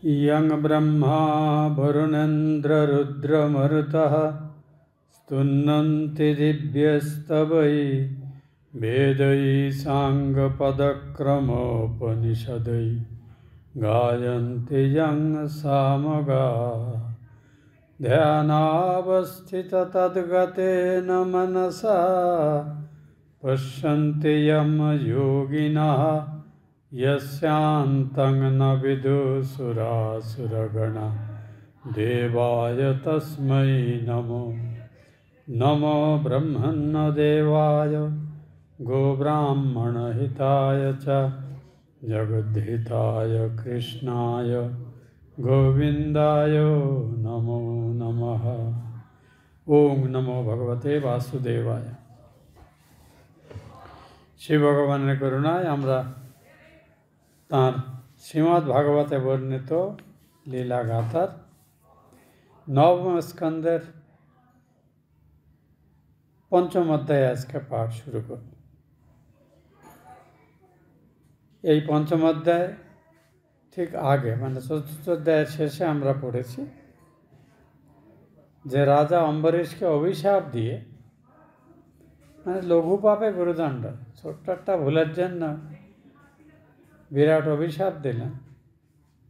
यं ब्रह्मा वरुणेन्द्ररुद्रमरुतः स्तुन्वन्ति दिव्यस्तवै वेदै साङ्गपदक्रमोपनिषदै गायन्ति यं सामगा ध्यानावस्थिततद्गतेन मनसा पश्यन्ति यं योगिनः यस्यान्तं न विदुसुरासुरगणा देवाय तस्मै नमो नमो ब्रह्मण्यदेवाय गोब्राह्मणहिताय च जगद्धिताय कृष्णाय गोविन्दाय नमो नमः। ओम नमो भगवते वासुदेवाय। श्री भगवाনের করুণায় আমরা তাঁর শ্রীমদ্ ভাগবতে বর্ণিত লীলা গাথার নবম স্কন্ধের পঞ্চম অধ্যায়ে আজকে পাঠ শুরু করব। এই পঞ্চম অধ্যায় ঠিক আগে মানে চতুর্থ অধ্যায়ের শেষে আমরা পড়েছি যে রাজা অম্বরীশকে অভিশাপ দিয়ে মানে লঘু পাপে গুরুদণ্ড, ছোট্ট একটা ভুলের জন্য বিরাট অভিশাপ দিলেন।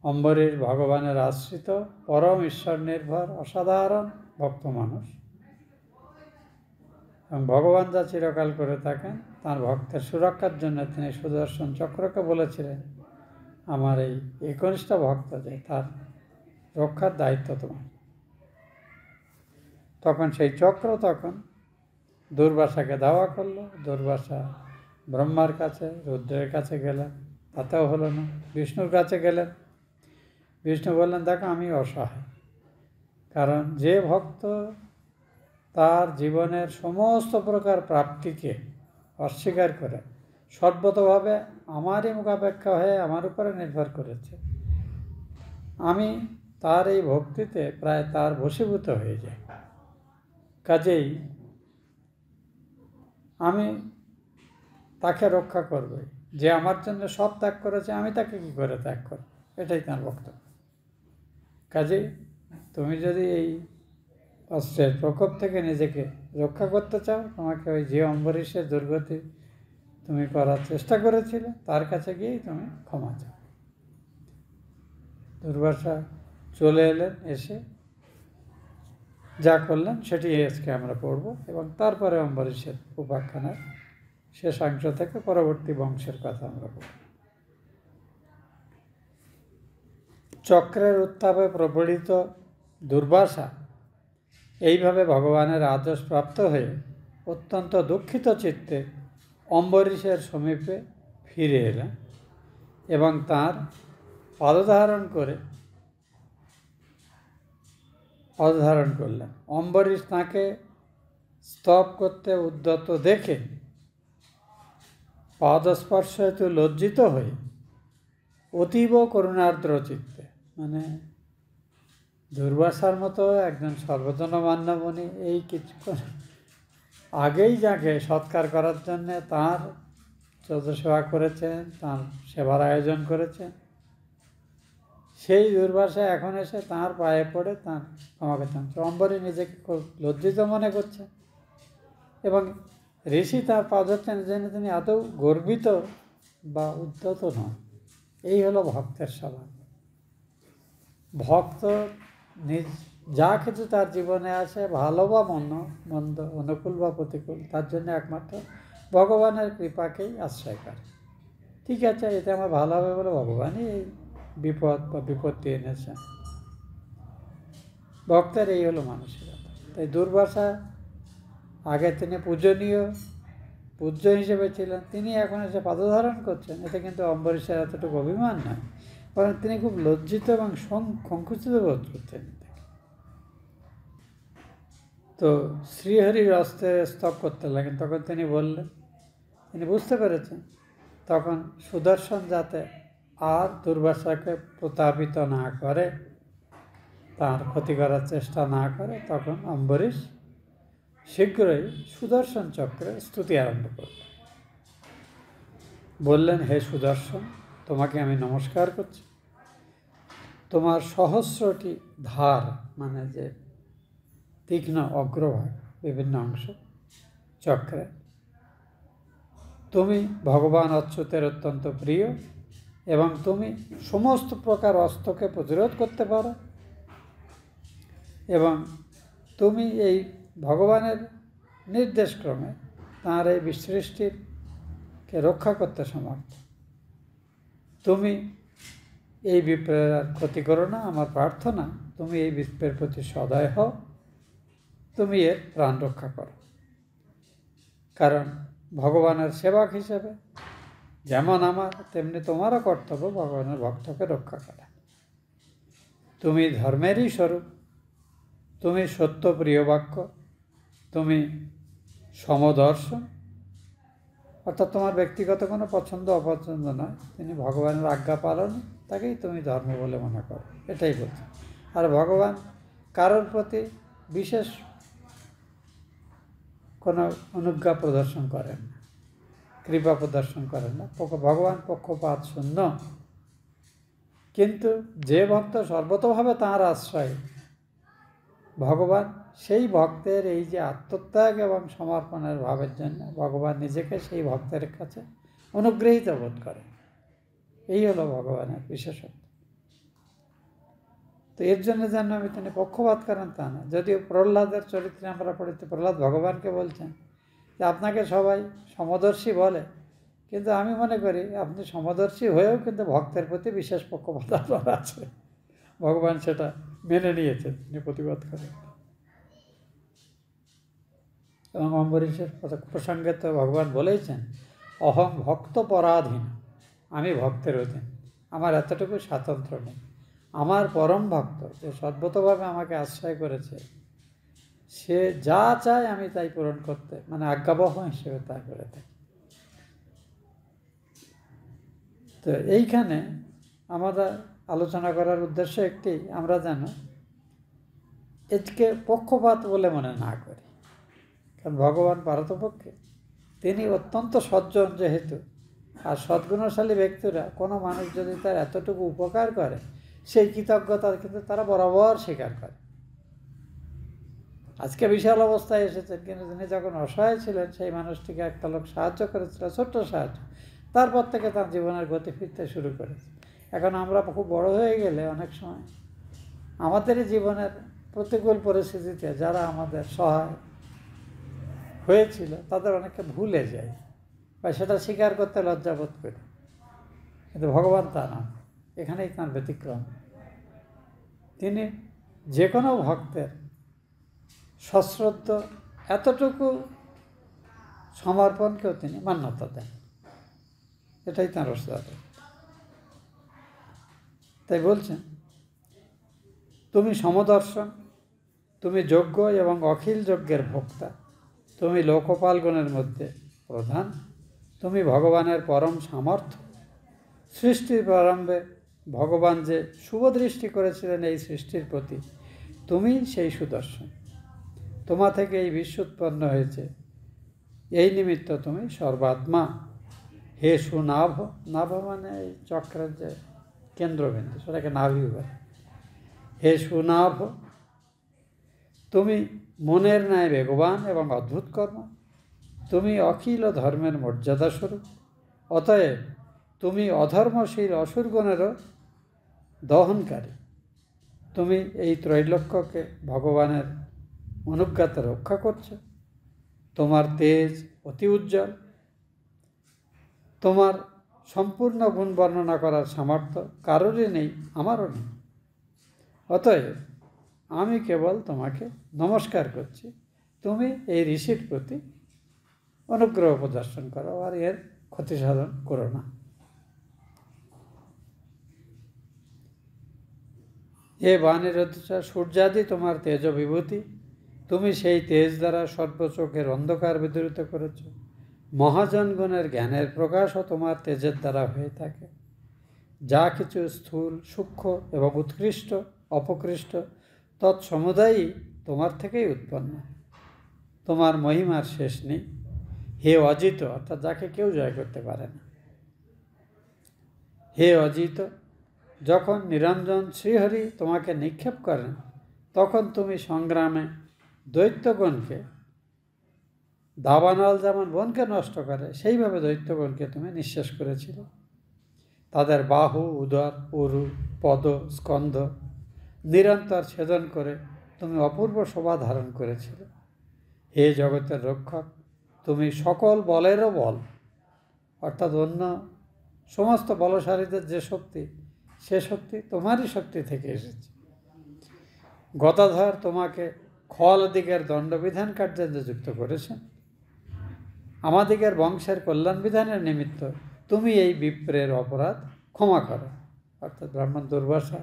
অম্বরীশ ভগবানের আশ্রিত পরম ঈশ্বর নির্ভর অসাধারণ ভক্ত মানুষ এবং ভগবান যা চিরকাল করে থাকেন তাঁর ভক্তের সুরক্ষার জন্য তিনি সুদর্শন চক্রকে বলেছিলেন, আমার এই একনিষ্ঠ ভক্ত যে তার রক্ষার দায়িত্ব তোমার। তখন সেই চক্র দুর্বাসাকে দাওয়া করলো। দুর্বাসা ব্রহ্মার কাছে, রুদ্রের কাছে গেলেন, তাতেও হলো না। বিষ্ণুর কাছে গেলেন, বিষ্ণু বললেন, দেখো আমি অসহায়, কারণ যে ভক্ত তার জীবনের সমস্ত প্রকার প্রাপ্তিকে অস্বীকার করে সর্বতভাবে আমারই মুখাপেক্ষা হয়ে আমার উপরে নির্ভর করেছে, আমি তার এই ভক্তিতে প্রায় তার বশীভূত হয়ে যাই। কাজেই আমি তাকে রক্ষা করবো। যে আমার জন্য সব ত্যাগ করেছে আমি তাকে কি করে ত্যাগ করব, এটাই তাঁর বক্তব্য। কাজেই তুমি যদি এই অস্ত্রের প্রকোপ থেকে নিজেকে রক্ষা করতে চাও, তোমাকে ওই যে অম্বরীশের দুর্গতি তুমি করার চেষ্টা করেছিলে তার কাছে গিয়েই তুমি ক্ষমা চাও। দুর্বাসা চলে এলেন, এসে যা করলেন সেটি আজকে আমরা পড়ব এবং তারপরে অম্বরীশের উপাখ্যানের শেষাংশ থেকে পরবর্তী বংশের কথা আমরা পড়ব। চক্রের উত্তাপে প্রবলিত দুর্বাসা এইভাবে ভগবানের আদেশ প্রাপ্ত হয়ে অত্যন্ত দুঃখিত চিত্তে অম্বরীশের সমীপে ফিরে এলেন এবং তাঁর পদধারণ করলেন। অম্বরীশ তাঁকে স্তব করতে উদ্যত দেখে পাদস্পর্শ হেতু লজ্জিত হয়ে অতীব করুণার্দ্র চিত্তে, মানে দুর্বাসার মতো একজন সর্বজনমান্য মুনি এই কিছুক্ষণ আগেই যাকে সৎকার করার জন্যে তাঁর সেবা করেছেন, তাঁর সেবার আয়োজন করেছেন, সেই দুর্বাসা এখন এসে তাঁর পায়ে পড়ে তাঁর ক্ষমাকে চাচ্ছে। অম্বরীশ নিজেকে খুব লজ্জিত মনে করছে এবং ঋষি তার পা ধরছেন জেনে তিনি আদৌ গর্বিত বা উদ্ধত নন। এই হলো ভক্তের স্বভাব। ভক্ত যা কিছু তার জীবনে আসে, ভালো বা মন্দ, অনুকূল বা প্রতিকূল, তার জন্য একমাত্র ভগবানের কৃপাকেই আশ্রয় করে। ঠিক আছে, এতে আমার ভালো হবে বলে ভগবানই এই বিপদ বা বিপত্তি এনেছেন। ভক্তের এই হলো মানসিকতা। তাই দুর্বাসা আগে তিনি পূজ্য হিসেবে ছিলেন, তিনি এখন এসে পদধারণ করছেন, এতে কিন্তু অম্বরীশের এতটুকু অভিমান নয়, বরং তিনি খুব লজ্জিত এবং সংকুচিত বোধ করতেন। তো শ্রীহরির অস্ত্রে স্তব করতে লাগেন। তখন তিনি বললেন, তিনি বুঝতে পেরেছেন তখন সুদর্শন যাতে আর দুর্বাসাকে প্রতাপিত না করে, তার ক্ষতি করার চেষ্টা না করে, তখন অম্বরীশ শীঘ্রই সুদর্শন চক্রে স্তুতি আরম্ভ করলেন। বললেন, হে সুদর্শন, তোমাকে আমি নমস্কার করছি। তোমার সহস্রটি ধার, মানে যে তীক্ষ্ণ অগ্রভাগ, বিভিন্ন অংশ চক্রে। তুমি ভগবান অচ্যুতের অত্যন্ত প্রিয় এবং তুমি সমস্ত প্রকার অস্ত্রকে প্রতিরোধ করতে পারো এবং তুমি এই ভগবানের নির্দেশক্রমে তাঁর এই সৃষ্টিকে রক্ষা করতে সমর্থ। তুমি এই বিপ্রের আর ক্ষতি করো না, আমার প্রার্থনা তুমি এই বিপ্রের প্রতি সদয় হও, তুমি এর প্রাণ রক্ষা করো। কারণ ভগবানের সেবক হিসেবে যেমন আমার তেমনি তোমারও কর্তব্য ভগবানের ভক্তকে রক্ষা করা। তুমি ধর্মেরই স্বরূপ, তুমি সত্য প্রিয় বাক্য, তুমি সমদর্শন, অর্থাৎ তোমার ব্যক্তিগত কোনো পছন্দ অপছন্দ নয়, তিনি ভগবানের আজ্ঞা পালন, তাকেই তুমি ধর্ম বলে মনে করো, এটাই বলছে। আর ভগবান কারোর প্রতি বিশেষ কোনো অনুজ্ঞা প্রদর্শন করেন না, কৃপা প্রদর্শন করেন না, ভগবান পক্ষপাত শূন্য। কিন্তু যে ভক্ত সর্বতভাবে তাঁর আশ্রয়, ভগবান সেই ভক্তের এই যে আত্মত্যাগ এবং সমর্পণের ভাবের জন্য ভগবান নিজেকে সেই ভক্তের কাছে অনুগৃহীত বোধ করেন। এই হলো ভগবানের বিশেষত্ব। তো এর জন্য যেন আমি তিনি পক্ষপাত করেন তা না। যদিও প্রহ্লাদের চরিত্রে আমরা পড়িতে প্রহ্লাদ ভগবানকে বলছেন যে আপনাকে সবাই সমদর্শী বলে, কিন্তু আমি মনে করি আপনি সমদর্শী হয়েও কিন্তু ভক্তের প্রতি বিশেষ পক্ষপাত আপনার আছে। ভগবান সেটা মেনে নিয়েছেন, তিনি প্রতিবাদ করেন। এবং অম্বরীশের প্রসঙ্গে তো ভগবান বলেইছেন, অহং ভক্ত পরাধীন, আমি ভক্তের অধীন, আমার এতটুকু স্বাতন্ত্র্য নেই। আমার পরম ভক্ত যে সর্বতভাবে আমাকে আশ্রয় করেছে, সে যা চায় আমি তাই পূরণ করতে, মানে আজ্ঞাবহ হিসেবে তা করে থাকি। তো এইখানে আমরা আলোচনা করার উদ্দেশ্য একটি, আমরা যেন একে পক্ষপাত বলে মনে না করি। কারণ ভগবান পারতপক্ষে তিনি অত্যন্ত সজ্জন যেহেতু, আর সদ্গুণশালী ব্যক্তিরা কোনো মানুষ যদি তার এতটুকু উপকার করে, সেই কৃতজ্ঞতা কিন্তু তারা বরাবর স্বীকার করে। আজকে বিশাল অবস্থায় এসেছেন, কিন্তু তিনি যখন অসহায় ছিলেন সেই মানুষটিকে একটা লোক সাহায্য করেছিল, ছোট্ট সাহায্য, তারপর থেকে তার জীবনের গতি ফিরতে শুরু করেছে। এখন আমরা খুব বড় হয়ে গেলে অনেক সময় আমাদেরই জীবনের প্রতিকূল পরিস্থিতিতে যারা আমাদের সহায় হয়েছিল তাদের অনেককে ভুলে যায় বা সেটা স্বীকার করতে লজ্জাবোধ করি। কিন্তু ভগবান তা না, এখানেই তাঁর ব্যতিক্রম। তিনি যে কোনো ভক্তের সশ্রদ্ধ এতটুকু সমর্পণকেও তিনি মান্যতা দেন, এটাই তাঁর রসদাত। তাই বলছেন, তুমি সমদর্শন, তুমি যজ্ঞ এবং অখিল যজ্ঞের ভোক্তা, তুমি লোকপালগণের মধ্যে প্রধান, তুমি ভগবানের পরম সামর্থ্য। সৃষ্টির প্রারম্ভে ভগবান যে শুভদৃষ্টি করেছিলেন এই সৃষ্টির প্রতি, তুমি সেই সুদর্শন, তোমা থেকে এই বিশ্ব উৎপন্ন হয়েছে, এই নিমিত্ত তুমি সর্বাত্মা। হে সুনাভ, নাভ মানে এই চক্রের যে কেন্দ্রবিন্দু, সেটাকে নাভি বলে। হে সুনাভ, তুমি মনের ন্যায় বেগবান এবং অদ্ভুত কর্ম, তুমি অখিল ধর্মের মর্যাদাস্বরূপ। অতএব তুমি অধর্মশীল অসুরগণেরও দহনকারী। তুমি এই ত্রৈলোক্যকে ভগবানের অনুজ্ঞাতে রক্ষা করছো। তোমার তেজ অতি উজ্জ্বল, তোমার সম্পূর্ণ গুণ বর্ণনা করার সামর্থ্য কারোরই নেই, আমারও নেই। অতএব আমি কেবল তোমাকে নমস্কার করছি, তুমি এই ঋষির প্রতি অনুগ্রহ প্রদর্শন করো আর এর ক্ষতি সাধন করো না। হে বাণীরথা, সূর্যাদি তোমার তেজ বিভূতি, তুমি সেই তেজ দ্বারা সর্বচোখের অন্ধকার বিদূরিত করেছ। মহাজনগণের জ্ঞানের প্রকাশও তোমার তেজের দ্বারা হয়ে থাকে। যা কিছু স্থূল, সূক্ষ্ম এবং উৎকৃষ্ট অপকৃষ্ট তৎসমুদায়ই তোমার থেকেই উৎপন্ন। তোমার মহিমার শেষ নেই। হে অজিত, অর্থাৎ যাকে কেউ জয় করতে পারে না। হে অজিত, যখন নিরঞ্জন শ্রীহরি তোমাকে নিক্ষেপ করেন তখন তুমি সংগ্রামে দৈত্যগণকে, দাবানল যেমন বনকে নষ্ট করে সেইভাবে দৈত্যগণকে তুমি নিঃশেষ করেছিলে। তাদের বাহু, উদর, উরু, পদ, স্কন্ধ নিরন্তর ছেদন করে তুমি অপূর্ব শোভা ধারণ করেছিলে। হে জগতের রক্ষক, তুমি সকল বলেরও বল, অর্থাৎ অন্য সমস্ত বলশালীদের যে শক্তি, সে শক্তি তোমারই শক্তি থেকে এসেছে। গদাধর তোমাকে খল দিকের দণ্ডবিধান কার্যে নিযুক্ত করেছেন। আমাদিগের বংশের কল্যাণ বিধানের নিমিত্ত তুমি এই বিপ্রের অপরাধ ক্ষমা করো। অর্থাৎ ব্রাহ্মণ দুর্বাসা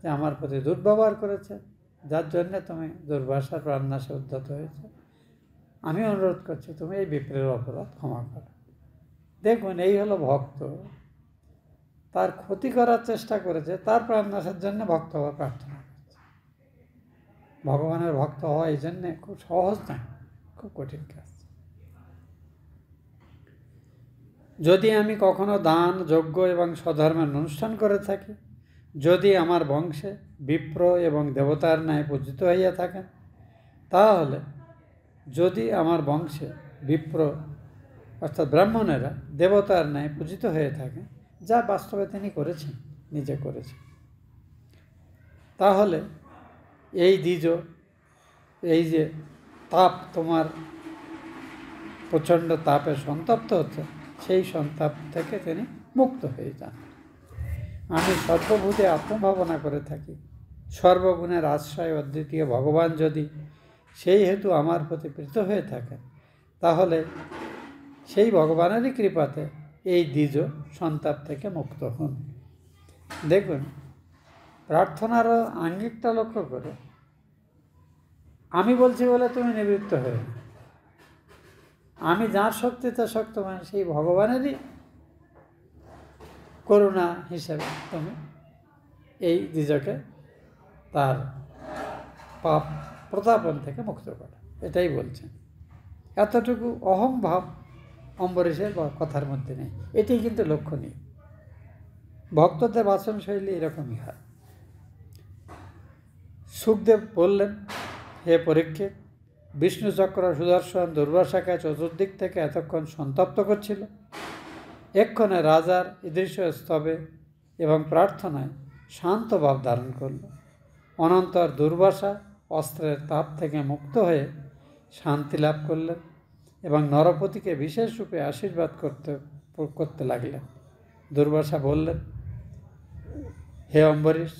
যে আমার প্রতি দুর্ব্যবহার করেছে, যার জন্যে তুমি দুর্বাসার প্রাণনাশে উদ্যত হয়েছে, আমি অনুরোধ করছি তুমি এই বিপ্রের অপরাধ ক্ষমা করো। দেখুন, এই হলো ভক্ত। তার ক্ষতি করার চেষ্টা করেছে, তার প্রাণনাশের জন্য ভক্ত হওয়ার প্রার্থনা করছে। ভগবানের ভক্ত হওয়া এই জন্যে খুব সহজ নয়, খুব কঠিন কাজ। যদি আমি কখনো দান, যজ্ঞ এবং স্বধর্মের অনুষ্ঠান করে থাকি, যদি আমার বংশে বিপ্র এবং দেবতার ন্যায় পূজিত হইয়া থাকেন, তাহলে যদি আমার বংশে বিপ্র অর্থাৎ ব্রাহ্মণেরা দেবতার ন্যায় পূজিত হয়ে থাকেন, যা বাস্তবে তিনি করেছেন, নিজে করেছেন, তাহলে এই দ্বিজ, এই যে তাপ, তোমার প্রচণ্ড তাপে সন্তপ্ত হচ্ছে, সেই সন্তাপ থেকে তিনি মুক্ত হয়ে যান। আমি সর্বভূতে আত্মভাবনা করে থাকি। সর্বগুণের আশ্রয় অদ্বিতীয় ভগবান যদি সেই হেতু আমার প্রতি প্রীত হয়ে থাকেন, তাহলে সেই ভগবানেরই কৃপাতে এই দ্বিজ সন্তাপ থেকে মুক্ত হন। দেখুন, প্রার্থনারও আঙ্গিকটা লক্ষ্য করে, আমি বলছি বলে তুমি নিবৃত্ত হয়ে, আমি যার শক্তিতে শক্তমান সেই ভগবানেরই করুণা হিসেবে তুমি এই দ্বিজকে তার পাপ প্রতাপন থেকে মুক্ত করো, এটাই বলছেন। এতটুকু অহংভাব অম্বরীশের কথার মধ্যে নেই, এটি কিন্তু লক্ষণীয়। ভক্তদের বাচন শৈলী এরকমই হয়। সুখদেব বললেন, হে পরীক্ষিত, বিষ্ণুচক্র সুদর্শন দুর্বাসাকে চতুর্দিক থেকে এতক্ষণ সন্তপ্ত করছিল। এক্ষণে রাজার ঈদৃশ স্তবে এবং প্রার্থনায় শান্ত ভাব ধারণ করল। অনন্তর দুর্বাসা অস্ত্রের তাপ থেকে মুক্ত হয়ে শান্তি লাভ করলেন এবং নরপতিকে বিশেষ রূপে আশীর্বাদ করতে লাগলেন। দুর্বাসা বললেন, হে অম্বরীশ,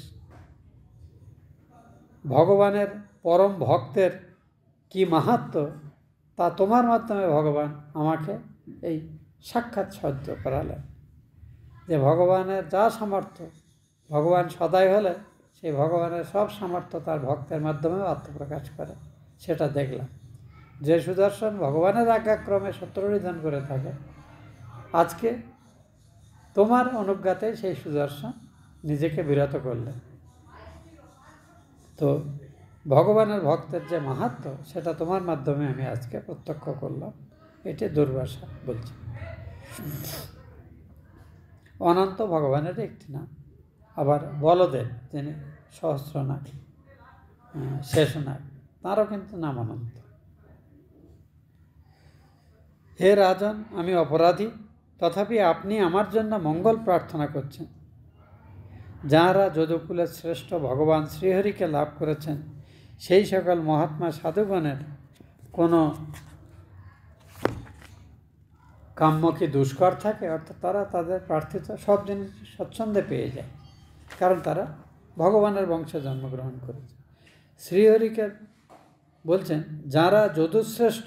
ভগবানের পরম ভক্তের কি মাহাত্ম্য তা তোমার মাধ্যমে ভগবান আমাকে এই সাক্ষাৎ সহ্য করালেন। যে ভগবানের যা সামর্থ্য, ভগবান সদাই হলে সেই ভগবানের সব সামর্থ্য তার ভক্তের মাধ্যমেও আত্মপ্রকাশ করে, সেটা দেখলাম। যে সুদর্শন ভগবানের আজ্ঞাক্রমে শত্রু নিধন করে থাকে, আজকে তোমার অনুজ্ঞাতে সেই সুদর্শন নিজেকে বিরত করলেন। তো ভগবানের ভক্তের যে মাহাত্ম্য, সেটা তোমার মাধ্যমে আমি আজকে প্রত্যক্ষ করলাম, এটি দুর্বাসা বলছে। অনন্ত ভগবানের একটি নাম। আবার বলদেব, যিনি সহস্রনাগ, শেষনাগ, তাঁরও কিন্তু নাম অনন্ত। হে রাজন, আমি অপরাধী, তথাপি আপনি আমার জন্য মঙ্গল প্রার্থনা করছেন। যাঁরা যদুকুলের শ্রেষ্ঠ ভগবান শ্রীহরিকে লাভ করেছেন, সেই সকল মহাত্মা সাধুগণের কোনো কাম্য কি দুষ্কর থাকে? অর্থাৎ তারা তাদের প্রার্থিত সব জিনিস স্বচ্ছন্দে পেয়ে যায়, কারণ তারা ভগবানের বংশে জন্মগ্রহণ করেছে। শ্রীহরিকে বলছেন, যাঁরা যদুশ্রেষ্ঠ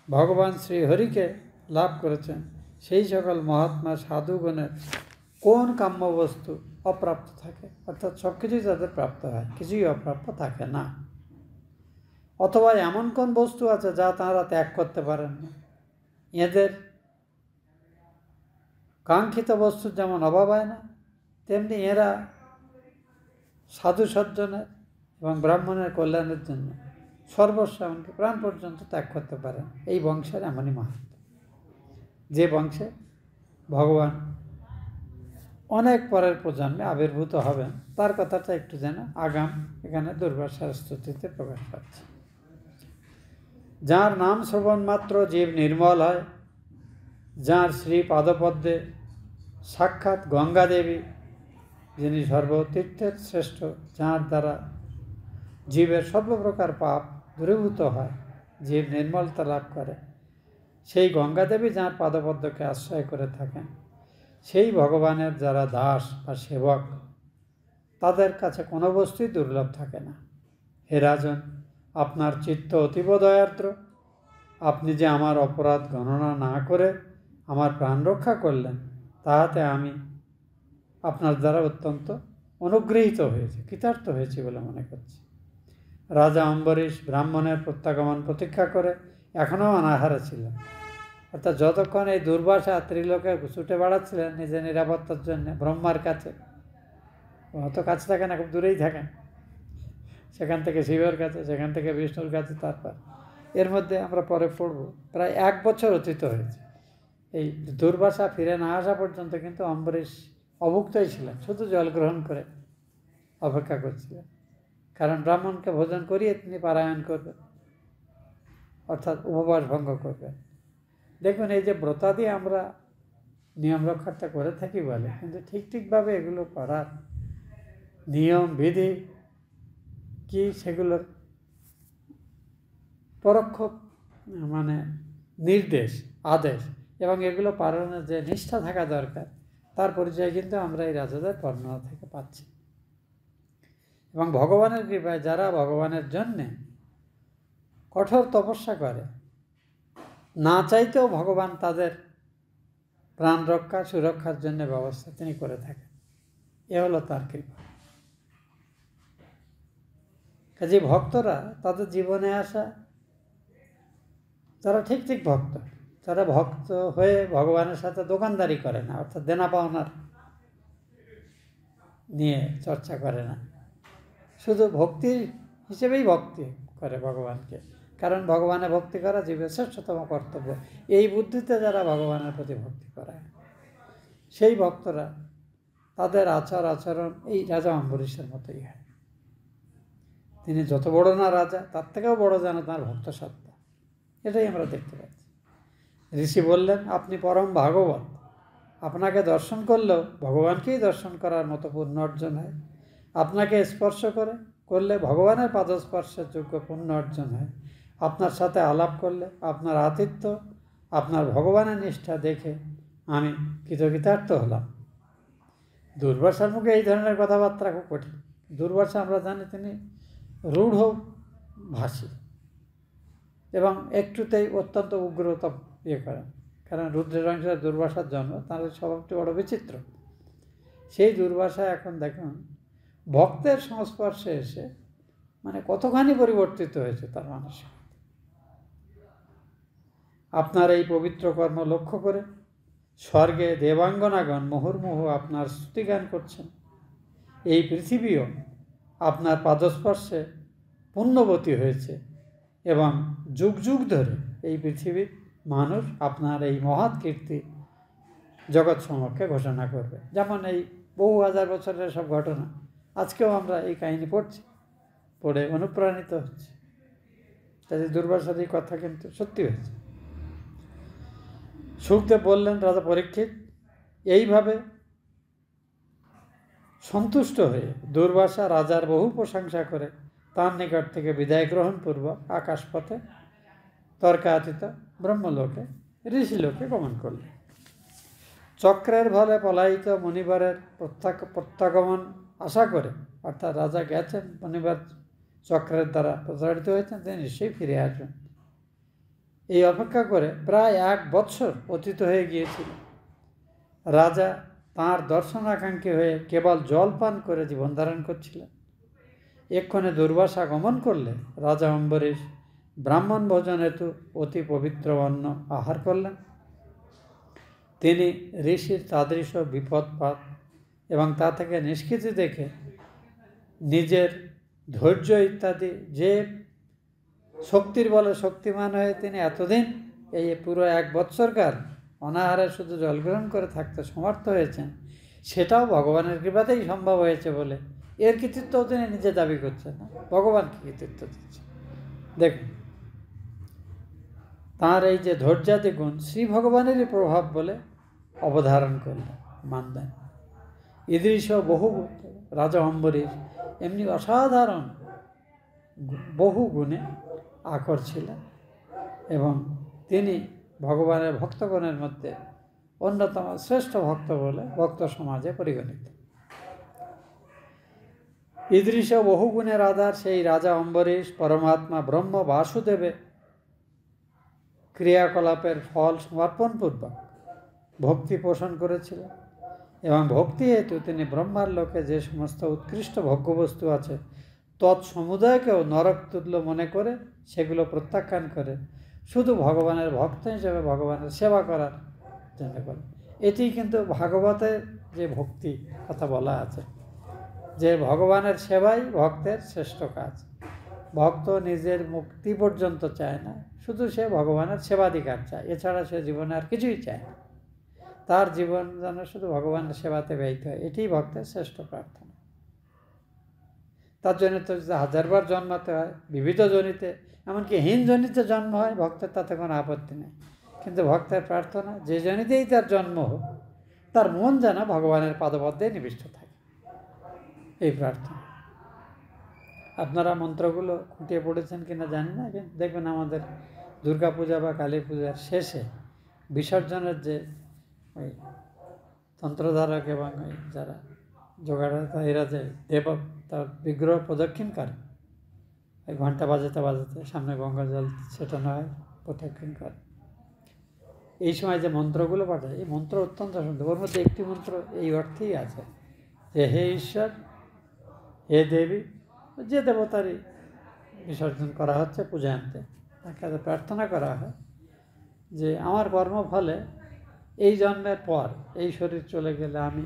ভগবান শ্রীহরিকে লাভ করেছেন, সেই সকল মহাত্মা সাধুগণের কোন কাম্য বস্তু অপ্রাপ্ত থাকে? অর্থাৎ সব কিছুই তাদের প্রাপ্ত হয়, কিছুই অপ্রাপ্য থাকে না। অথবা এমন কোন বস্তু আছে যা তাঁরা ত্যাগ করতে পারেন না? এদের কাঙ্ক্ষিত বস্তুর যেমন অভাব হয় না, তেমনি এরা সাধু সজ্জনের এবং ব্রাহ্মণের কল্যাণের জন্য সর্বস্ব, এমনকি প্রাণ পর্যন্ত ত্যাগ করতে পারেন। এই বংশের এমনই মাহাত্ম্য, যে বংশে ভগবান অনেক পরের প্রজন্মে আবির্ভূত হবেন, তার কথাটা একটু যেন আগাম এখানে দুর্বাসার স্তুতিতে প্রকাশ পাচ্ছে। যার নাম শ্রবণ মাত্র জীব নির্মল হয়, যার শ্রী পাদপদ্মে সাক্ষাৎ গঙ্গা দেবী, যিনি সর্বতীর্থের শ্রেষ্ঠ, যার দ্বারা জীবের সর্বপ্রকার পাপ দূরীভূত হয়, জীব নির্মলতা লাভ করে, সেই গঙ্গা দেবী যার পাদপদ্মকে আশ্রয় করে থাকেন, সেই ভগবানের যারা দাস বা সেবক, তাদের কাছে কোনো বস্তুই দুর্লভ থাকে না। হে রাজন, আপনার চিত্ত অতীব দয়ার্দ্র। আপনি যে আমার অপরাধ গণনা না করে আমার প্রাণ রক্ষা করলেন, তাহাতে আমি আপনার দ্বারা অত্যন্ত অনুগৃহীত হয়েছি, কৃতার্থ হয়েছি বলে মনে করছি। রাজা অম্বরীশ ব্রাহ্মণের প্রত্যাগমন প্রতীক্ষা করে এখনও অনাহারে ছিলেন। অর্থাৎ যতক্ষণ এই দুর্বাসা ত্রিলোকে ছুটে বেড়াচ্ছিলেন নিজের নিরাপত্তার জন্য ব্রহ্মার কাছে, অত কাছে থাকেন না, খুব দূরেই থাকেন, সেখান থেকে শিবের কাছে, সেখান থেকে বিষ্ণুর কাছে, তারপর এর মধ্যে আমরা পরে পড়ব প্রায় 1 বছর অতীত হয়েছে। এই দুর্বাসা ফিরে না আসা পর্যন্ত কিন্তু অম্বরীশ অভুক্তই ছিলেন, শুধু জল গ্রহণ করে অপেক্ষা করছিলেন, কারণ ব্রাহ্মণকে ভোজন করিয়ে তিনি পারায়ণ করবেন, অর্থাৎ উপবাস ভঙ্গ করবেন। দেখুন, এই যে ব্রতাদি আমরা নিয়ম রক্ষাটা করে থাকি বলে, কিন্তু ঠিকভাবে এগুলো করার নিয়ম বিধি কি, সেগুলোর পরোক্ষ মানে নির্দেশ, আদেশ এবং এগুলো পালনের যে নিষ্ঠা থাকা দরকার, তার পরিচয় কিন্তু আমরা এই রাজাদের বর্ণনা থেকে পাচ্ছি। এবং ভগবানের কৃপায় যারা ভগবানের জন্যে কঠোর তপস্যা করে, না চাইতেও ভগবান তাদের প্রাণ রক্ষা সুরক্ষার জন্য ব্যবস্থা তিনি করে থাকেন। এ হলো তার কৃপা। কাজে ভক্তরা তাদের জীবনে আসা, যারা ঠিক ভক্ত, যারা ভক্ত হয়ে ভগবানের সাথে দোকানদারি করে না, অর্থাৎ দেনা পাওনার নিয়ে চর্চা করে না, শুধু ভক্তি হিসেবেই ভক্তি করে ভগবানকে, কারণ ভগবানে ভক্তি করা জীবের শ্রেষ্ঠতম কর্তব্য, এই বুদ্ধিতে যারা ভগবানের প্রতি ভক্তি করায়, সেই ভক্তরা তাদের আচরণ এই রাজা অম্বরীশের মতোই হয়। তিনি যত বড় না রাজা, তার থেকেও বড় যেন তাঁর ভক্ত সত্তা, এটাই আমরা দেখতে পাচ্ছি। ঋষি বললেন, আপনি পরম ভাগবত, আপনাকে দর্শন করলেও ভগবানকেই দর্শন করার মতো পুণ্য অর্জন হয়। আপনাকে স্পর্শ করলে ভগবানের পাদস্পর্শের যোগ্য পুণ্য অর্জন হয়। আপনার সাথে আলাপ করলে আপনার আতিথ্য, আপনার ভগবানের নিষ্ঠা দেখে আমি কৃতকৃতার্থ হলাম। দুর্বাসার মুখে এই ধরনের কথাবার্তা খুব কঠিন। দুর্বাসা আমরা জানি তিনি রূঢ় ভাষী এবং একটুতেই অত্যন্ত উগ্রতা করেন, কারণ রুদ্রের অংশে দুর্বাসার জন্ম, তার স্বভাবটি বড় বিচিত্র। সেই দুর্বাসা এখন দেখুন ভক্তের সংস্পর্শে এসে মানে কতখানি পরিবর্তিত হয়েছে তার মানসিকতা। আপনার এই পবিত্র কর্ম লক্ষ্য করে স্বর্গে দেবাঙ্গনাগণ মুহুর্মুহু আপনার স্তুতিগান করছেন। এই পৃথিবীও আপনার পাদস্পর্শে পুণ্যবতী হয়েছে এবং যুগ যুগ ধরে এই পৃথিবীর মানুষ আপনার এই মহৎ কীর্তি জগৎ সমক্ষে ঘোষণা করবে। যেমন এই বহু হাজার বছরের সব ঘটনা আজকেও আমরা এই কাহিনী পড়ে অনুপ্রাণিত হচ্ছে। তাই দুর্বাসার এই কথা কিন্তু সত্যি হয়েছে। সুখদেব বললেন, রাজা পরীক্ষিত এইভাবে সন্তুষ্ট হয়ে দুর্বাসা রাজার বহু প্রশংসা করে তার নিকট থেকে বিদায় গ্রহণ পূর্বক আকাশপথে তর্কাতীত ব্রহ্মলোকে ঋষিলোকে গমন করলেন। চক্রের ফলে পলায়িত মণিবরের প্রত্যাগমন আশা করে, অর্থাৎ রাজা গেছেন, মণিবার চক্রের দ্বারা প্রতারিত হয়েছেন, তিনি নিশ্চয়ই ফিরে আসবেন, এই অপেক্ষা করে প্রায় 1 বৎসর অতীত হয়ে গিয়েছিল। রাজা তাঁর দর্শনাকাঙ্ক্ষী হয়ে কেবল জল পান করে জীবন ধারণ করছিলেন। এক্ষণে দুর্বাসা গমন করলে রাজা অম্বরীশ ব্রাহ্মণ ভোজন হেতু অতি পবিত্র অন্ন আহার করলেন। তিনি ঋষির তাদৃশ বিপদপাত এবং তা থেকে নিষ্কৃতি দেখে নিজের ধৈর্য ইত্যাদি যে শক্তির বলে শক্তিমান হয়ে তিনি এতদিন এই পুরো 1 বৎসরকাল অনাহারে শুধু জল গ্রহণ করে থাকতে সমর্থ হয়েছেন, সেটাও ভগবানের কৃপাতেই সম্ভব হয়েছে বলে এর কৃতিত্বও তিনি নিজে দাবি করছেন না, ভগবানকে কৃতিত্ব দিচ্ছেন। দেখুন, তাঁর এই যে ধৈর্যাদি গুণ শ্রী ভগবানেরই প্রভাব বলে অবধারণ করলেন, মানলেন। ইদৃশ বহু রাজা অম্বরীশ এমনি অসাধারণ বহু গুণে আকর ছিলেন এবং তিনি ভগবানের ভক্তগণের মধ্যে অন্যতম শ্রেষ্ঠ ভক্ত বলে ভক্ত সমাজে পরিগণিত। ইদৃশ বহু গুণের আধার সেই রাজা অম্বরীশ পরমাত্মা ব্রহ্ম বাসুদেবে ক্রিয়াকলাপের ফল সমর্পণপূর্বক ভক্তি পোষণ করেছিলেন এবং ভক্তি হেতু তিনি ব্রহ্মার লোকে যে সমস্ত উৎকৃষ্ট ভোগ্যবস্তু আছে তৎসমুদায়কেও নরক তুল্য মনে করে সেগুলো প্রত্যাখ্যান করে শুধু ভগবানের ভক্ত হিসেবে ভগবানের সেবা করার জন্য করে। এটি কিন্তু ভাগবতের যে ভক্তি কথা বলা আছে, যে ভগবানের সেবাই ভক্তের শ্রেষ্ঠ কাজ। ভক্ত নিজের মুক্তি পর্যন্ত চায় না, শুধু সে ভগবানের সেবাধিকার চায়, এছাড়া সে জীবনে আর কিছুই চায় না। তার জীবন যেন শুধু ভগবানের সেবাতে ব্যয়িত হয়, এটিই ভক্তের শ্রেষ্ঠ প্রার্থনা। তার জন্য তো হাজারবার জন্মাতে হয়, বিবিধ জনিতে, এমনকি হীন জনিতে জন্ম হয়, ভক্তের তাতে কোনো আপত্তি নেই। কিন্তু ভক্তের প্রার্থনা যে জনিতেই তার জন্ম হোক, তার মন যেন ভগবানের পাদপদ্মে নিবিষ্ট থাকে, এই প্রার্থনা। আপনারা মন্ত্রগুলো খুঁটিয়ে পড়েছেন কিনা জানি না, কিন্তু দেখবেন আমাদের দুর্গা পূজা বা কালী পূজার শেষে বিসর্জনের যে ওই তন্ত্রধারক এবং ওই যারা যোগাড়াতা এরা যে তার বিগ্রহ প্রদক্ষিণ করে, ওই ঘন্টা বাজাতে বাজাতে সামনে গঙ্গা জল ছেটানো হয়, প্রদক্ষিণ করে। এই সময় যে মন্ত্রগুলো পাঠায়, এই মন্ত্র অত্যন্ত সুন্দর। ওর মধ্যে একটি মন্ত্র এই অর্থেই আছে যে হে ঈশ্বর, হে দেবী, যে দেবতারই বিসর্জন করা হচ্ছে পূজা আনতে, তার কাছে প্রার্থনা করা হয় যে আমার কর্মফলে এই জন্মের পর এই শরীর চলে গেলে আমি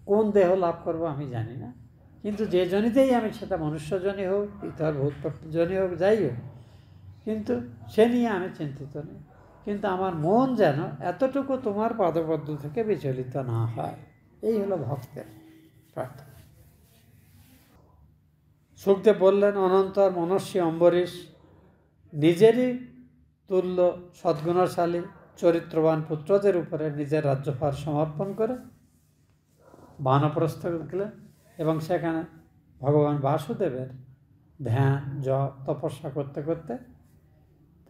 কোন দেহ লাভ করব আমি জানি না, কিন্তু যে জনিতেই আমি, সেটা মনুষ্যজনী হোক, ইতর ভূতজনী হোক, যাই হোক, কিন্তু সে নিয়ে আমি চিন্তিত নেই। কিন্তু আমার মন যেন এতটুকু তোমার পাদপদ্ম থেকে বিচলিত না হয়। এই হলো ভক্তের প্রার্থনা। সুখদেব বললেন, অনন্তর মনস্বী অম্বরীশ নিজেরই তুল্য সদ্গুণশালী চরিত্রবান পুত্রদের উপরে নিজের রাজ্যভার সমর্পণ করে বানপ্রস্থ গেলেন এবং সেখানে ভগবান বাসুদেবের ধ্যান জপ তপস্যা করতে করতে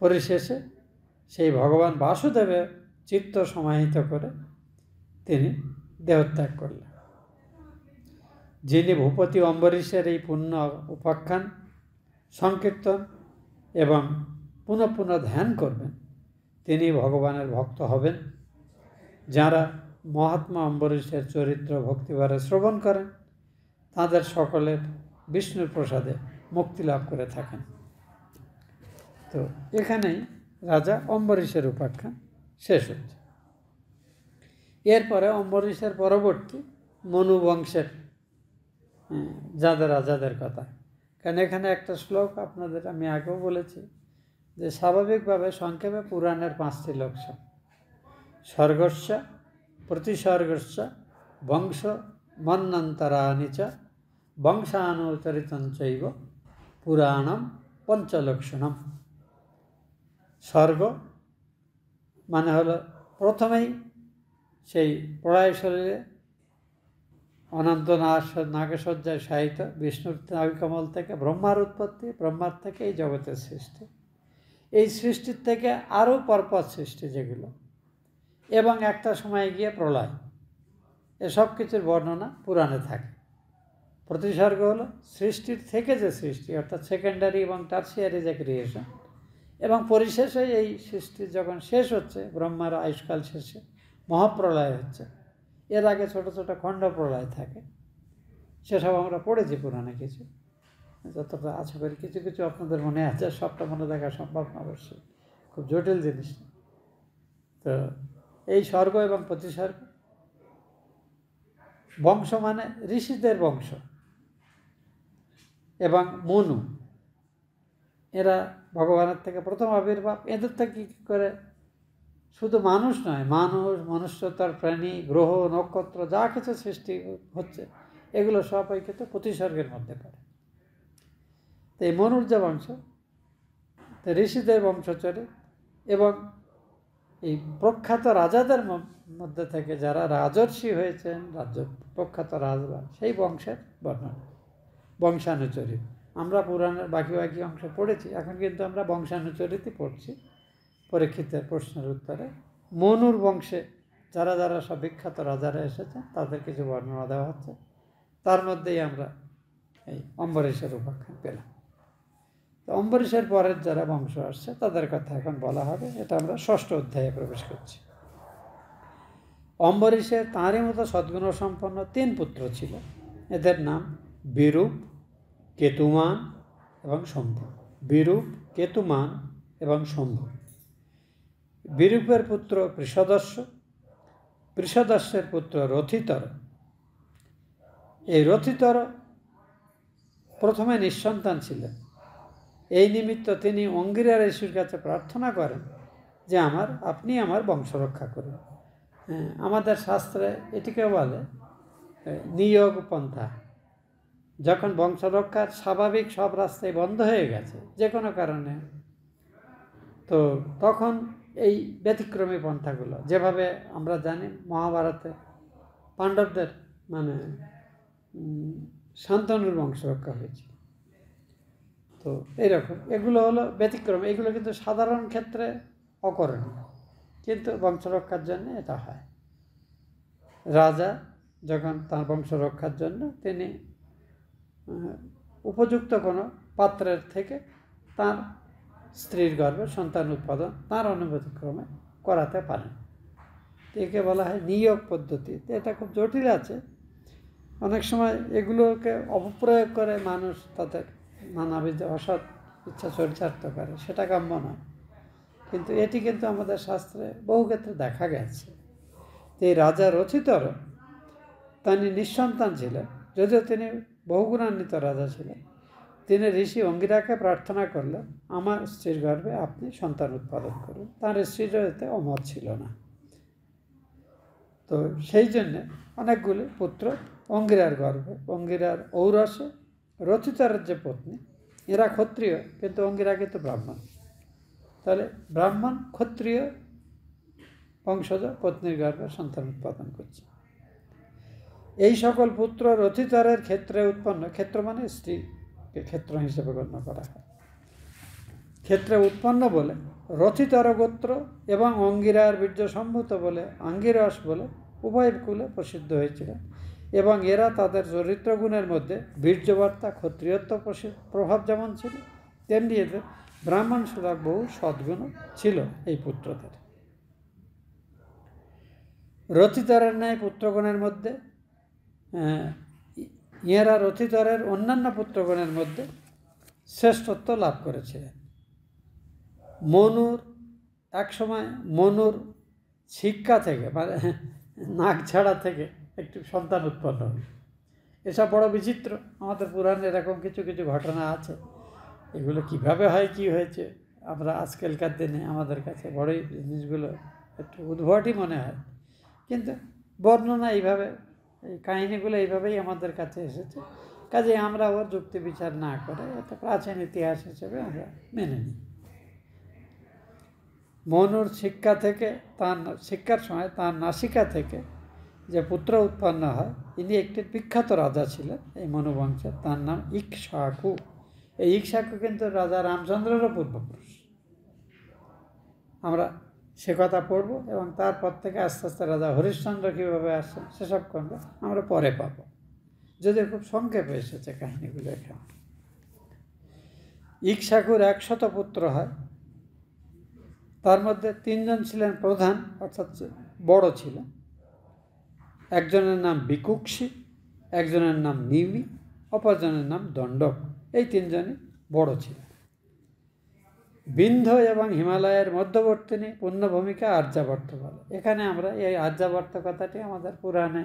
পরিশেষে সেই ভগবান বাসুদেবের চিত্ত সমাহিত করে তিনি দেহত্যাগ করলেন। যিনি ভূপতি অম্বরীশের এই পুণ্য উপাখ্যান সংকীর্তন এবং পুনঃ পুনঃ ধ্যান করবেন, তিনি ভগবানের ভক্ত হবেন। যারা মহাত্মা অম্বরীশের চরিত্র ভক্তিভারে শ্রবণ করেন, তাদের সকলের বিষ্ণুর প্রসাদে মুক্তি লাভ করে থাকেন। তো এখানেই রাজা অম্বরীশের উপাখ্যান শেষ হচ্ছে। এরপরে অম্বরীশের পরবর্তী মনু বংশের যাদের রাজাদের কথা, কারণ এখানে একটা শ্লোক আপনাদের আমি আগেও বলেছি যে স্বাভাবিকভাবে সংক্ষেপে পুরাণের 5টি লক্ষ্য: স্বর্গস্য, প্রতিস্বর্গস্য, বংশ মন্বন্তরাণি চ, বংশানুচরিতং চৈব পুরাণম পঞ্চলক্ষণম। স্বর্গ মানে হলো প্রথমেই সেই প্রলয় শরীরে অনন্ত নাগশয্যায় শায়িত বিষ্ণুর নাভিকমল থেকে ব্রহ্মার উৎপত্তি, ব্রহ্মার থেকে এই জগতের সৃষ্টি, এই সৃষ্টির থেকে আরও পরপর সৃষ্টি যেগুলো, এবং একটা সময় গিয়ে প্রলয়, এসব কিছুর বর্ণনা পুরাণে থাকে। প্রতিসর্গ হলো সৃষ্টির থেকে যে সৃষ্টি, অর্থাৎ সেকেন্ডারি এবং টার্সিয়ারি যে ক্রিয়েশন, এবং পরিশেষে এই সৃষ্টি যখন শেষ হচ্ছে, ব্রহ্মার আয়ুষ্কাল শেষে মহাপ্রলয় হচ্ছে। এর আগে ছোট ছোট খণ্ড প্রলয় থাকে, সেসব আমরা পড়েছি পুরাণে কিছু, যতটা আশা করি কিছু কিছু আপনাদের মনে আছে, সবটা মনে রাখা সম্ভব না অবশ্যই, খুব জটিল জিনিস। তো এই স্বর্গ এবং প্রতিসর্গ, বংশ মানে ঋষিদের বংশ, এবং মনু, এরা ভগবানের থেকে প্রথম আবির্ভাব। এদের থেকে কী করে শুধু মানুষ নয়, মানুষ, মনুষ্যতার প্রাণী, গ্রহ, নক্ষত্র যা কিছু সৃষ্টি হচ্ছে এগুলো সবাই কিন্তু প্রতিসর্গের মধ্যে পড়ে। তো এই মনুর যে বংশ, ঋষিদের বংশ চলে এবং এই প্রখ্যাত রাজাদের মধ্যে থেকে যারা রাজর্ষি হয়েছেন, প্রখ্যাত রাজরা, সেই বংশের বর্ণনা, বংশানুচরিত। আমরা পুরাণের বাকি অংশ পড়েছি, এখন কিন্তু আমরা বংশানুচরিতই পড়ছি। পরীক্ষিতের প্রশ্নের উত্তরে মনুর বংশে যারা যারা সব বিখ্যাত রাজারা এসেছেন তাদের কিছু বর্ণনা দেওয়া হচ্ছে। তার মধ্যেই আমরা এই অম্বরীশের উপাখ্যান পেলাম। তো অম্বরীশের পরের যারা বংশ আসছে তাদের কথা এখন বলা হবে। এটা আমরা 6ষ্ঠ অধ্যায়ে প্রবেশ করছি। অম্বরীশের তাঁরই মতো সদ্গুণ সম্পন্ন 3 পুত্র ছিল। এদের নাম বিরূপ, কেতুমান এবং শম্ভু। বিরূপ, কেতুমান এবং শম্ভু। বিরূপের পুত্র পৃষদস্য, পৃষদস্যের পুত্র রথিতর। এই রথিতর প্রথমে নিঃসন্তান ছিলেন। এই নিমিত্ত তিনি অঙ্গিরা ঋষির কাছে প্রার্থনা করেন যে আপনি আমার বংশ রক্ষা করুন। আমাদের শাস্ত্রে এটিকে বলে নিয়োগ পন্থা। যখন বংশ রক্ষার স্বাভাবিক সব রাস্তায় বন্ধ হয়ে গেছে যে কোনো কারণে, তো তখন এই ব্যতিক্রমী পন্থাগুলো, যেভাবে আমরা জানি মহাভারতে পাণ্ডবদের শান্তনুর বংশ রক্ষা হয়েছিল, তো এইরকম এগুলো হলো ব্যতিক্রম। এগুলো কিন্তু সাধারণ ক্ষেত্রে অকরণীয়, কিন্তু বংশ রক্ষার জন্য এটা হয়। রাজা যখন তার বংশ রক্ষার জন্য তিনি উপযুক্ত কোনো পাত্রের থেকে তার স্ত্রীর গর্ভে সন্তান উৎপাদন তার অনুমতিক্রমে করাতে পারেন। একে বলা হয় নিয়োগ পদ্ধতি। এটা খুব জটিল আছে। অনেক সময় এগুলোকে অপপ্রয়োগ করে মানুষ তাদের নানাবিধ অসৎ ইচ্ছা চরিতার্থ করে, সেটা কাম্য নয়। কিন্তু এটি কিন্তু আমাদের শাস্ত্রে বহু ক্ষেত্রে দেখা গেছে। এই রাজা রথিতর তিনি নিঃসন্তান ছিলেন, যদিও তিনি বহুগুণান্বিত রাজা ছিলেন। তিনি ঋষি অঙ্গিরাকে প্রার্থনা করলেন, আমার স্ত্রীর গর্ভে আপনি সন্তান উৎপাদন করুন। তার স্ত্রীর এতে অমত ছিল না। তো সেই জন্যে অনেকগুলি পুত্র অঙ্গিরার গর্ভে, অঙ্গিরার ঔরসে রথিতরের যে পত্নী, এরা ক্ষত্রিয় কিন্তু অঙ্গিরা কিন্তু ব্রাহ্মণ। তাহলে ব্রাহ্মণ ক্ষত্রিয় বংশজ পত্নীর গর্ভে সন্তান উৎপাদন করছে। এই সকল পুত্র রথিতরের ক্ষেত্রে উৎপন্ন, ক্ষেত্র মানে স্ত্রীকে ক্ষেত্র হিসেবে গণ্য করা হয়, ক্ষেত্রে উৎপন্ন বলে রথিতর গোত্র এবং অঙ্গিরার বীর্য সম্ভূত বলে আঙ্গিরস বলে উভয় কুলে প্রসিদ্ধ হয়েছিল। এবং এরা তাদের চরিত্র গুণের মধ্যে বীর্যবর্তা ক্ষত্রিয়ত্ব প্রভাব যেমন ছিল, তেমনি এদের ব্রাহ্মণ সুলভ বহু সদ্গুণ ছিল এই পুত্রদের। রথিতরের ন্যায় পুত্রগণের মধ্যে ইঁরা রথিতরের অন্যান্য পুত্রগণের মধ্যে শ্রেষ্ঠত্ব লাভ করেছিলেন। একসময় মনুর শিক্ষা থেকে মানে নাক ছাড়া থেকে একটি সন্তান উৎপন্ন হল। এসব বড় বিচিত্র। আমাদের পুরাণে এরকম কিছু কিছু ঘটনা আছে। এগুলো কিভাবে হয়, কি হয়েছে, আমরা আজকালকার দিনে আমাদের কাছে বড়ই জিনিসগুলো একটু উদ্ভটই মনে হয়, কিন্তু বর্ণনা এইভাবে, এই কাহিনিগুলো এইভাবেই আমাদের কাছে এসেছে। কাজে আমরা ওর যুক্তি বিচার না করে এটা প্রাচীন ইতিহাস হিসেবে আমরা মেনে নিই। মনুর শিক্ষার সময় তার নাসিকা থেকে যে পুত্র উৎপন্ন হয়, ইনি একটি বিখ্যাত রাজা ছিলেন এই মনুবংশের। তার নাম ইক্ষ্বাকু। এই ইক্ষ্বাকু কিন্তু রাজা রামচন্দ্রেরও পূর্বপুরুষ। আমরা সে কথা পড়ব এবং তারপর থেকে আস্তে আস্তে রাজা হরিশ্চন্দ্র কীভাবে আসছেন সেসব করবে আমরা পরে পাব, যদিও খুব সংক্ষেপে এসেছে কাহিনিগুলো এখানে। ইক্ষ্বাকুর 100 পুত্র হয়। তার মধ্যে 3 জন ছিলেন প্রধান, অর্থাৎ বড় ছিলেন। একজনের নাম বিকুক্ষী, একজনের নাম নিমি, অপরজনের নাম দণ্ডক। এই 3 জনই বড় ছিলেন। বিন্ধ্য এবং হিমালয়ের মধ্যবর্তী পুণ্যভূমিকা আর্যাবর্ত বলে। এখানে আমরা এই আর্যাবর্ত কথাটি আমাদের পুরাণে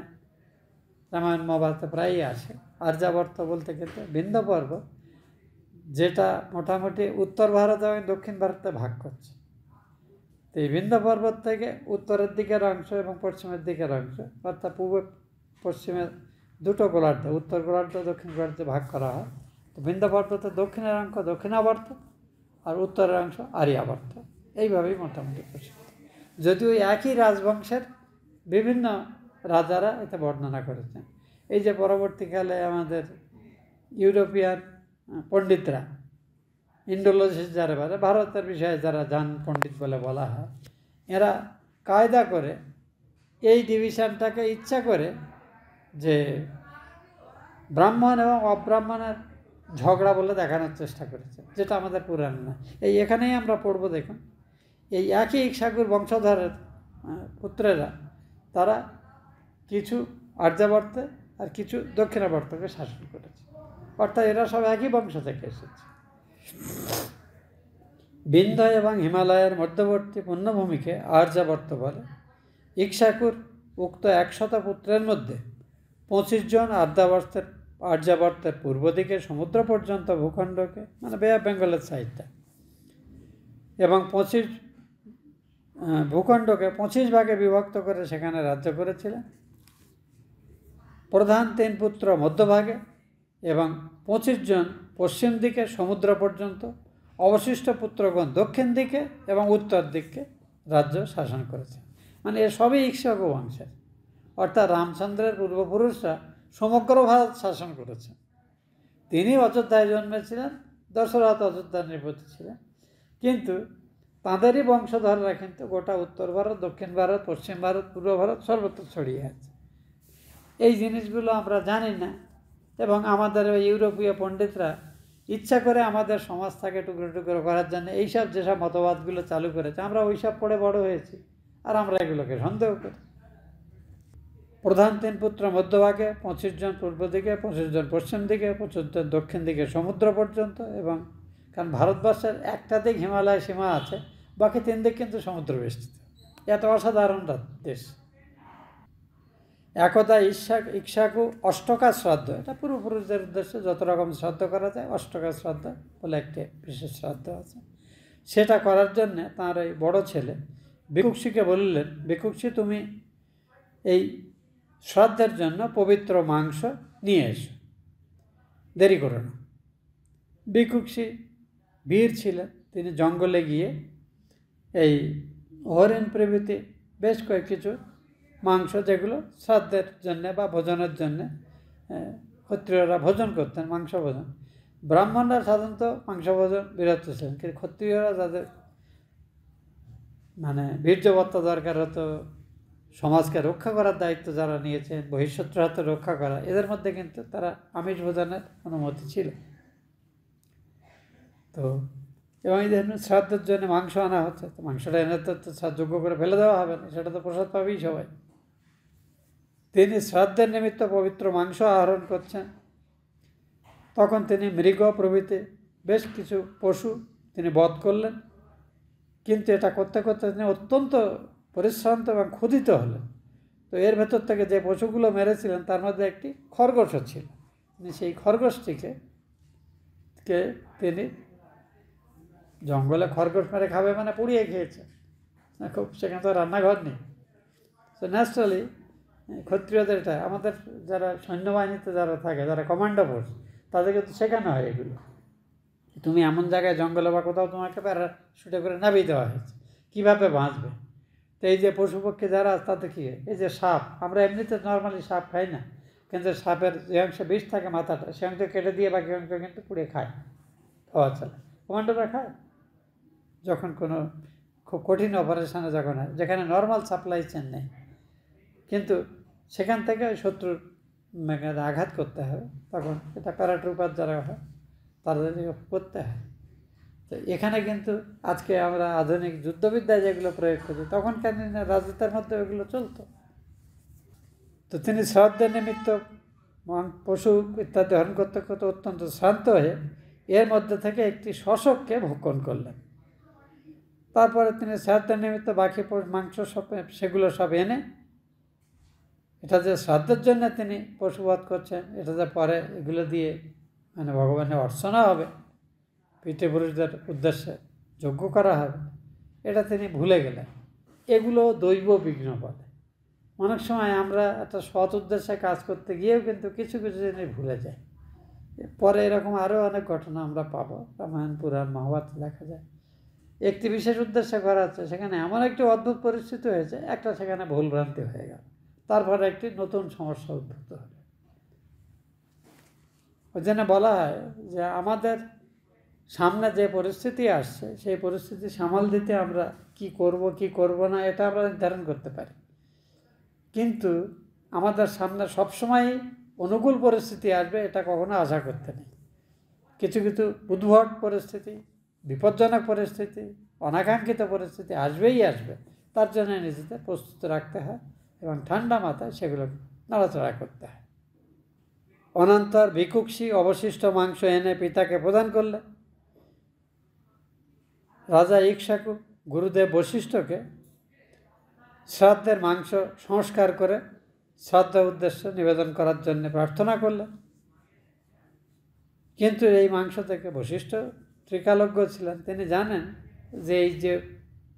রামায়ণ মহাভারতে প্রায়ই আসে। আর্যাবর্ত বলতে কিন্তু বিন্ধ্য পর্বত, যেটা মোটামুটি উত্তর ভারত এবং দক্ষিণ ভারতে ভাগ করছে। তো এই বিন্ধ্য পর্বত থেকে উত্তরের দিকের অংশ এবং পশ্চিমের দিকের অংশ, অর্থাৎ পূর্ব পশ্চিমের দুটো গোলার্ধে, উত্তর গোলার্ধ দক্ষিণ গোলার্ধে ভাগ করা হয়। তো বিন্ধ্য পর্বতের দক্ষিণের অংশ দক্ষিণাবর্ত আর উত্তরের অংশ আর্যাবর্ত, এইভাবেই মোটামুটি প্রসিদ্ধ। যদিও একই রাজবংশের বিভিন্ন রাজারা এতে বর্ণনা করেছেন। এই যে পরবর্তীকালে আমাদের ইউরোপিয়ান পণ্ডিতরা, ইন্ডোলজিস্ট যারা বলে, ভারতের বিষয়ে যারা জান পণ্ডিত বলে বলা হয়, এরা কায়দা করে এই ডিভিশনটাকে ইচ্ছা করে যে ব্রাহ্মণ এবং অব্রাহ্মণের ঝগড়া বলে দেখানোর চেষ্টা করেছে, যেটা আমাদের পুরাণ না। এই এখানেই আমরা পড়ব, দেখুন, এই একই ইক্ষ্বাকুর বংশধরের পুত্রেরা তারা কিছু আর্যাবর্তে আর কিছু দক্ষিণাবর্তকে শাসন করেছে, অর্থাৎ এরা সব একই বংশ থেকে এসেছে। বিন্ধ্য এবং হিমালয়ের মধ্যবর্তী পুণ্যভূমিকে আর্যাবর্ত বলে। ইক্ষ্বাকুর উক্ত 100 পুত্রের মধ্যে 25 জন আর্যাবর্তের পূর্ব দিকে সমুদ্র পর্যন্ত ভূখণ্ডকে, মানে বে অফ বেঙ্গলের সাইডটা, এবং 25 ভূখণ্ডকে 25 ভাগে বিভক্ত করে সেখানে রাজ্য করেছিলেন। প্রধান 3 পুত্র মধ্যভাগে এবং 25 জন পশ্চিম দিকে সমুদ্র পর্যন্ত, অবশিষ্ট পুত্রগণ দক্ষিণ দিকে এবং উত্তর দিকে রাজ্য শাসন করেছে। মানে এ সবই ইক্ষ্বাকু বংশের, অর্থাৎ রামচন্দ্রের পূর্বপুরুষরা সমগ্র ভারত শাসন করেছেন। তিনি অযোধ্যায় জন্মেছিলেন, দশরথ অযোধ্যার নৃপতি ছিলেন, কিন্তু তাঁদেরই বংশধররা কিন্তু গোটা উত্তর ভারত, দক্ষিণ ভারত, পশ্চিম ভারত, পূর্ব ভারত সর্বত্র ছড়িয়ে আছে। এই জিনিসগুলো আমরা জানি না, এবং আমাদের ওই ইউরোপীয় পণ্ডিতরা ইচ্ছা করে আমাদের সমাজটাকে টুকরো টুকরো করার জন্য এইসব যেসব মতবাদগুলো চালু করেছে, আমরা ওইসব পড়ে বড় হয়েছি, আর আমরা এগুলোকে সন্দেহ করি। প্রধান 3 পুত্র মধ্যভাগে, 25 জন পূর্ব দিকে, 25 জন পশ্চিম দিকে, 25 জন দক্ষিণ দিকে সমুদ্র পর্যন্ত, এবং কারণ ভারতবর্ষের একটা দিক হিমালয় সীমা আছে, বাকি 3 দিক কিন্তু সমুদ্র বেষ্টিত। এত অসাধারণ দেশ। একদা ইক্ষ্বাকু অষ্টকা শ্রাদ্ধ, এটা পূর্বপুরুষদের উদ্দেশ্যে যত রকম শ্রাদ্ধ করা যায়, অষ্টকা শ্রাদ্ধ বলে একটি বিশেষ শ্রাদ্ধ আছে, সেটা করার জন্যে তাঁর এই বড় ছেলে ভিক্ষুকশিকে বললেন, ভিক্ষুকশি তুমি এই শ্রাদ্ধের জন্য পবিত্র মাংস নিয়ে এসো, দেরি করো না। ভিক্ষুকশি বীর ছিলেন, তিনি জঙ্গলে গিয়ে এই হরিণ প্রভৃতি বেশ কয়েক কিছু মাংস, যেগুলো শ্রাদ্ধের জন্যে বা ভোজনের জন্যে ক্ষত্রিয়রা ভোজন করতেন, মাংস ভোজন। ব্রাহ্মণরা সাধারণত মাংস ভোজন বিরত ছিলেন, কিন্তু ক্ষত্রিয়রা যাদের মানে বীর্যবত্তা দরকার হতো, সমাজকে রক্ষা করার দায়িত্ব যারা নিয়েছেন, বহিঃশত্রু হাতে রক্ষা করা, এদের মধ্যে কিন্তু তারা আমিষ ভোজনের অনুমতি ছিল। তো এবং এই ধরনের শ্রাদ্ধের জন্য মাংস আনা হচ্ছে, তো মাংসটা এনে তো যোগ্য করে ফেলে দেওয়া হবে না, সেটা তো প্রসাদ পাবেই সবাই। তিনি শ্রাদ্ধের নিমিত্ত পবিত্র মাংস আহরণ করছেন। তখন তিনি মৃগ প্রভৃতি বেশ কিছু পশু তিনি বধ করলেন, কিন্তু এটা করতে করতে তিনি অত্যন্ত পরিশ্রান্ত এবং ক্ষুধিত হলেন। তো এর ভেতর থেকে যে পশুগুলো মেরেছিলেন তার মধ্যে একটি খরগোশও ছিল। তিনি সেই খরগোশটিকে তিনি জঙ্গলে খরগোশ মেরে খাবে মানে পুড়িয়ে খেয়েছে, খুব সেখানে তো রান্নাঘর নেই। তো ন্যাচারালি ক্ষত্রিয়দের, এটা আমাদের যারা সৈন্যবাহিনীতে যারা থাকে, যারা কমান্ডো ফোর্স, তাদেরকে তো শেখানো হয় এগুলো। তুমি এমন জায়গায় জঙ্গলে বা কোথাও তোমাকে প্যারাশুটে করে নামিয়ে দেওয়া হয়েছে, কীভাবে বাঁচবে। তো এই যে পশুপক্ষী যারা তাতে কী, এই যে সাপ, আমরা এমনিতে নর্মালি সাপ খাই না, কিন্তু সাপের যে অংশে বিষ থাকে মাথাটা, সে অংশ কেটে দিয়ে বাকি অংশ কিন্তু পুড়ে খায়, খাওয়া চলে। কমান্ডোরা খায় যখন কোনো খুব কঠিন অপারেশনে যখন হয়, যেখানে নর্মাল সাপ্লাই চেন নেই, কিন্তু সেখান থেকে ওই শত্রুর আঘাত করতে হবে, তখন এটা প্যারাট্রুপার যারা হয় তাদের করতে হয়। তো এখানে কিন্তু আজকে আমরা আধুনিক যুদ্ধবিদ্যায় যেগুলো প্রয়োগ করি, তখনকার রাজনীতির মধ্যে ওইগুলো চলতো। তো তিনি শ্রাদ্ধের নিমিত্ত পশু ইত্যাদি হরণ করতে করতে অত্যন্ত শ্রান্ত হয়ে এর মধ্যে থেকে একটি শশককে ভক্ষণ করলেন। তারপরে তিনি শ্রাদ্ধের নিমিত্ত বাকি মাংস সব সেগুলো সব এনে, এটা যে শ্রাদ্ধের জন্য তিনি পশুবধ করছেন, এটা যে পরে এগুলো দিয়ে মানে ভগবানের অর্চনা হবে, পিতৃপুরুষদের উদ্দেশ্যে যজ্ঞ করা হবে, এটা তিনি ভুলে গেলেন। এগুলো দৈব বিঘ্ন বলে। অনেক সময় আমরা একটা সৎ উদ্দেশ্যে কাজ করতে গিয়েও কিন্তু কিছু কিছু জিনিস ভুলে যাই। পরে এরকম আরও অনেক ঘটনা আমরা পাবো, রামায়ণ পুরাণ মহাভারত দেখা যায়। একটি বিশেষ উদ্দেশ্যে করা হচ্ছে, সেখানে এমন একটি অদ্ভুত পরিস্থিতি হয়েছে, একটা সেখানে ভুলভ্রান্তি হয়ে গেল, তারপরে একটি নতুন সমস্যা উদ্ভূত হল। ওই জন্য বলা হয় যে আমাদের সামনে যে পরিস্থিতি আসছে সেই পরিস্থিতি সামাল দিতে আমরা কি করব না এটা আমরা নির্ধারণ করতে পারি, কিন্তু আমাদের সামনে সবসময় অনুকূল পরিস্থিতি আসবে এটা কখনো আশা করতে নেই। কিছু কিছু উদ্ভট পরিস্থিতি, বিপজ্জনক পরিস্থিতি, অনাকাঙ্ক্ষিত পরিস্থিতি আসবেই আসবে। তার জন্য নিজেদের প্রস্তুত রাখতে হয় এবং ঠান্ডা মাথায় সেগুলোকে নাড়াচাড়া করতে হয়। অনন্তর ভিক্ষুকসী অবশিষ্ট মাংস এনে পিতাকে প্রদান করলেন। রাজা ইক্ষ্বাকু গুরুদেব বশিষ্ঠকে শ্রাদ্ধের মাংস সংস্কার করে শ্রাদ্ধ উদ্দেশ্য নিবেদন করার জন্য প্রার্থনা করলেন। কিন্তু এই মাংস থেকে বশিষ্ঠ ত্রিকালজ্ঞ ছিলেন, তিনি জানেন যে এই যে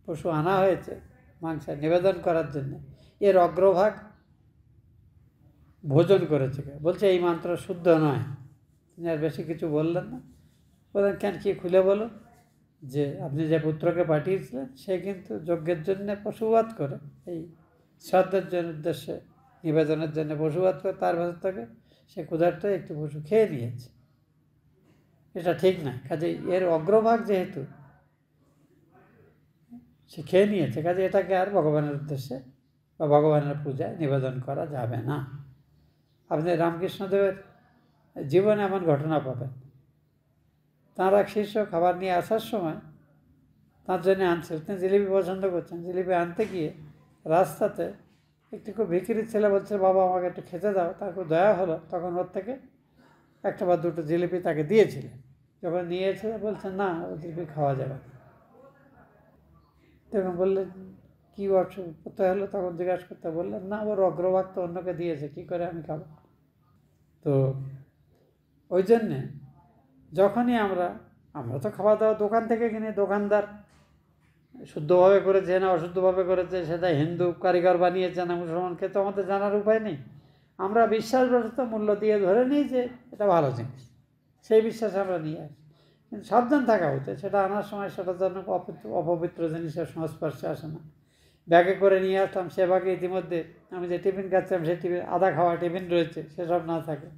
পশু আনা হয়েছে মাংস নিবেদন করার জন্য, এর অগ্রভাগ ভোজন করেছে। বলছে এই মন্ত্র শুদ্ধ নয়। তিনি আর বেশি কিছু বললেন না। বললেন কেন, কি খুলে বলো, যে আপনি যে পুত্রকে পাঠিয়েছিলেন সে কিন্তু যজ্ঞের জন্য পশুবধ করে, এই শ্রাদ্ধের জন্য উদ্দেশ্যে নিবেদনের জন্য পশুবধ করে তার ভেতর থেকে সে ক্ষুধার্ত একটি পশু খেয়ে নিয়েছে। এটা ঠিক না। কাজে এর অগ্রভাগ যেহেতু সে খেয়ে নিয়েছে, কাজে এটাকে আর ভগবানের উদ্দেশ্যে বা ভগবানের পূজায় নিবেদন করা যাবে না। আপনি রামকৃষ্ণদেবের জীবনে এমন ঘটনা পাবেন। তাঁর এক শিষ্য খাবার নিয়ে আসার সময় তার জন্য আনছে, তিনি জিলিপি পছন্দ করছেন। জিলিপি আনতে গিয়ে রাস্তাতে একটু খুব ভিখিরি ছেলে বলছে, বাবা আমাকে একটু খেতে দাও। তার খুব দয়া হলো, তখন ওর থেকে একটা বা দুটো জিলিপি তাকে দিয়েছিলেন। যখন নিয়েছে বলছেন না, ও জিলিপি খাওয়া যাবে। তখন বললেন কী করতে হলো, তখন জিজ্ঞাসা করতে বললেন না, ওর অগ্রভাগ তো অন্যকে দিয়েছে, কী করে আমি খাবো। তো ওই জন্যে যখনই আমরা তো খাওয়া দাওয়া দোকান থেকে কিনে, দোকানদার শুদ্ধভাবে করেছে না অশুদ্ধভাবে করেছে, সেটা হিন্দু কারিগর বানিয়েছে না মুসলমানকে, তো আমাদের জানার উপায় নেই। আমরা বিশ্বাসবশত মূল্য দিয়ে ধরে নিই যে এটা ভালো জিনিস, সেই বিশ্বাসে আমরা নিয়ে আসি। কিন্তু সাবধান থাকা উচিত, সেটা আনার সময় সেটা যেন অপবিত্র জিনিসের সংস্পর্শে আসে না। ব্যাগে করে নিয়ে আসলাম, সে ভাগে ইতিমধ্যে আমি যে টিফিন খাচ্ছিলাম সেই টিফিন আধা খাওয়া টিফিন রয়েছে, সেসব না থাকে।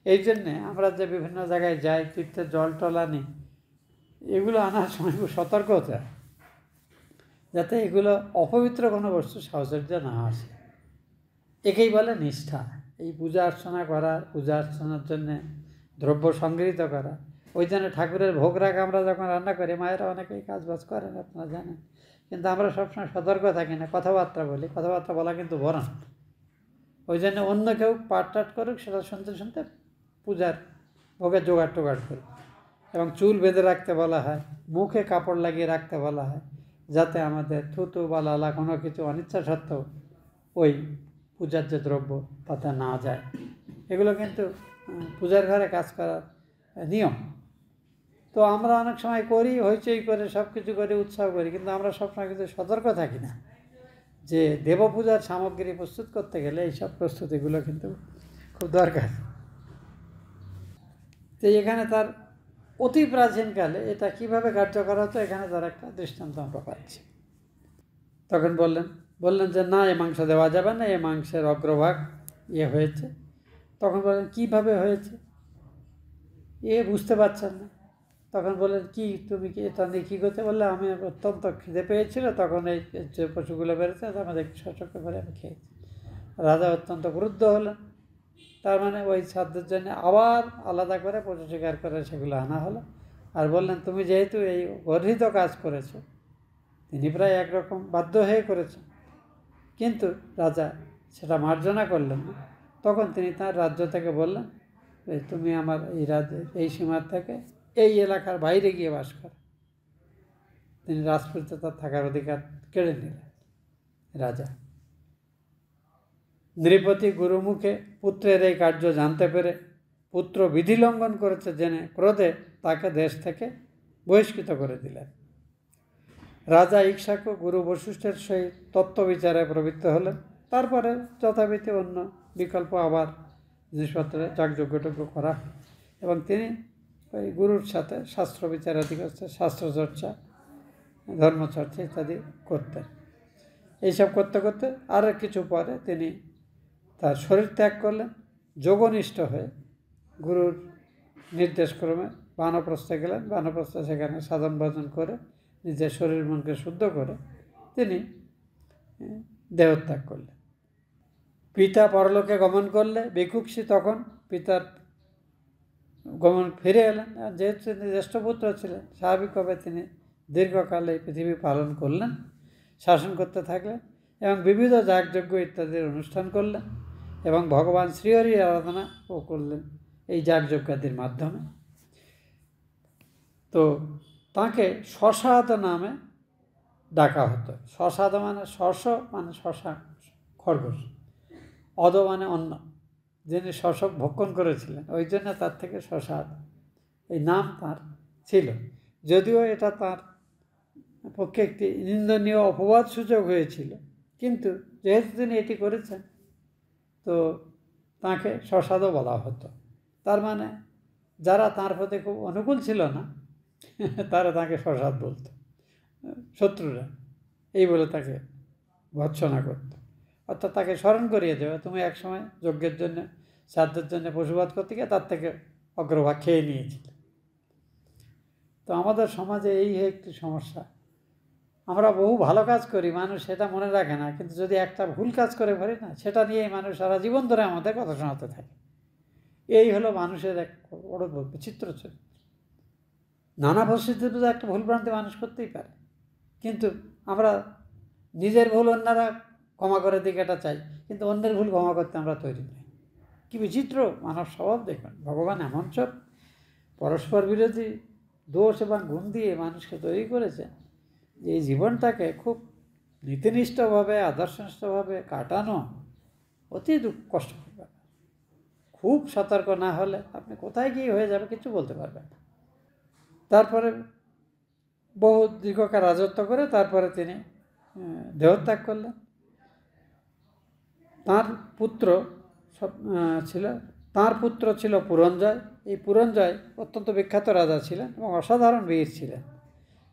এই জন্যে আমরা যে বিভিন্ন জায়গায় যাই, তীর্থের জল টল আনি, এগুলো আনার সময় খুব সতর্ক হতে হয়, যাতে এগুলো অপবিত্র কোনো বস্তু সাহচর্য না আসে। একেই বলে নিষ্ঠা। এই পূজা অর্চনা করা, পূজা অর্চনার জন্যে দ্রব্য সংগৃহীত করা। ওই জন্য ঠাকুরের ভোগ রাগ আমরা যখন রান্না করি, মায়েরা অনেকেই কাজবাজ করেন, আপনারা জানেন, কিন্তু আমরা সবসময় সতর্ক থাকি না, কথাবার্তা বলি। কথাবার্তা বলা কিন্তু বরণ। ওই জন্য অন্য কেউ পাঠ টাট করুক, সেটা শুনতে শুনতে পূজার ভোগের জোগাড় টোগাড় করি। এবং চুল বেঁধে রাখতে বলা হয়, মুখে কাপড় লাগিয়ে রাখতে বলা হয়, যাতে আমাদের থুতু বা লালা কোনো কিছু অনিচ্ছা সত্ত্বেও ওই পূজার যে দ্রব্য তাতে না যায়। এগুলো কিন্তু পূজার ঘরে কাজ করার নিয়ম। তো আমরা অনেক সময় করি, হইচই করে সব কিছু করে উৎসাহ করি, কিন্তু আমরা সবসময় কিন্তু সতর্ক থাকি না যে দেবপূজার সামগ্রী প্রস্তুত করতে গেলে এইসব প্রস্তুতিগুলো কিন্তু খুব দরকার। তো এখানে তার অতি প্রাচীনকালে এটা কীভাবে কার্যকর হতো, এখানে তার একটা দৃষ্টান্ত আমরা পাচ্ছি। তখন বললেন যে না, এ মাংস দেওয়া যাবে না, এ মাংসের অগ্রভাগ হয়েছে। তখন বললেন কীভাবে হয়েছে, বুঝতে পারছেন না। তখন বললেন কি, তুমি কি এটা নিয়ে কী করতে? বললে আমি অত্যন্ত খিদে পেয়েছিল, তখন এই যে পশুগুলো বেরোচ্ছে আমাদের সচক্ষে করে আমি খেয়েছি। রাজা অত্যন্ত ক্রুদ্ধ হলেন। তার মানে ওই শ্রাদ্ধের জন্য আবার আলাদা করে পশু শিকার করে সেগুলো আনা হলো। আর বললেন তুমি যেহেতু এই গর্হিত কাজ করেছো, তিনি প্রায় একরকম বাধ্য হয়ে করেছেন, কিন্তু রাজা সেটা মার্জনা করলেন না। তখন তিনি তার রাজ্য থেকে বললেন, তুমি আমার এই রাজ্যের এই সীমার থেকে এই এলাকার বাইরে গিয়ে বাস করো। তিনি রাজপুত্রে তার থাকার অধিকার কেড়ে নিলেন রাজা। নৃপতি গুরুমুখে পুত্রের এই কার্য জানতে পেরে পুত্র বিধি লঙ্ঘন করেছে জেনে ক্রোধে তাকে দেশ থেকে বহিষ্কৃত করে দিলেন। রাজা ইক্ষ্বাকু গুরু বশিষ্ঠের সহিত তত্ত্ববিচারে প্রবৃত্ত হলেন। তারপরে যথাবিধি অন্য বিকল্প আবার জিনিসপত্রে যাগযজ্ঞটজ্ঞ করা, এবং তিনি ওই গুরুর সাথে শাস্ত্র বিচারাদি করতে, শাস্ত্রচর্চা, ধর্মচর্চা ইত্যাদি করতেন। এইসব করতে করতে আর কিছু পরে তিনি তার শরীর ত্যাগ করলেন। যোগনিষ্ঠ হয়ে গুরুর নির্দেশক্রমে বানপ্রস্থে গেলেন। বানপ্রস্থে সেখানে সাধন ভজন করে নিজের শরীর মনকে শুদ্ধ করে তিনি দেহত্যাগ করলেন। পিতা পরলোকে গমন করলে ভিক্ষুকসি তখন পিতার গমন ফিরে এলেন। যেহেতু তিনি জ্যেষ্ঠপুত্র ছিলেন, স্বাভাবিকভাবে তিনি দীর্ঘকাল এই পৃথিবী পালন করলেন, শাসন করতে থাকলেন এবং বিবিধ যাগযজ্ঞ ইত্যাদির অনুষ্ঠান করলেন এবং ভগবান শ্রীহরির আরাধনাও করলেন এই যাগযজ্ঞাদির মাধ্যমে। তো তাকে শশাদ নামে ডাকা হতো। শশাদ মানে শশ মানে শশা, খরগোশ, অদ মানে অন্ন, যিনি শশক ভক্ষণ করেছিলেন, ওই জন্য তার থেকে শশাদ এই নাম তার ছিল। যদিও এটা তার পক্ষে একটি নিন্দনীয় অপবাদ সূচক হয়েছিল, কিন্তু যেহেতু তিনি এটি করেছেন তো তাকে শশাদও বলা হতো। তার মানে যারা তার প্রতি খুব অনুকূল ছিল না তারা তাকে শশাদ বলত, শত্রুরা এই বলে তাকে ভৎসনা করত। অর্থাৎ তাকে স্মরণ করিয়ে দেবে, তুমি একসময় যজ্ঞের জন্য, শ্রাদ্ধের জন্য পশুবধ করতে গিয়ে তার থেকে অগ্রভাগ খেয়ে নিয়েছিলে। তো আমাদের সমাজে এই একটি সমস্যা, আমরা বহু ভালো কাজ করি, মানুষ সেটা মনে রাখে না, কিন্তু যদি একটা ভুল কাজ করে ফেলি না, সেটা নিয়েই মানুষ সারা জীবন ধরে আমাদের কথা শোনাতে থাকে। এই হলো মানুষের এক বড় বিচিত্র চরিত্র। নানা পরিস্থিতিতে একটা ভুলভ্রান্তি মানুষ করতেই পারে, কিন্তু আমরা নিজের ভুল অন্যরা ক্ষমা করে দিকে এটা চাই, কিন্তু অন্যের ভুল ক্ষমা করতে আমরা তৈরি নই। কি বিচিত্র মানব স্বভাব দেখুন। ভগবান এমন সব পরস্পর বিরোধী দোষ এবং গুণ দিয়ে মানুষকে তৈরি করেছে যে এই জীবনটাকে খুব নীতিনিষ্ঠভাবে, আদর্শনিষ্ঠভাবে কাটানো অতি কষ্টকর ব্যাপার। খুব সতর্ক না হলে আপনি কোথায় গিয়ে হয়ে যাবে কিছু বলতে পারবেন না। তারপরে বহু দীর্ঘকাল রাজত্ব করে তারপরে তিনি দেহত্যাগ করলেন। তার পুত্র ছিল পুরঞ্জয়। এই পুরঞ্জয় অত্যন্ত বিখ্যাত রাজা ছিলেন এবং অসাধারণ বীর ছিলেন।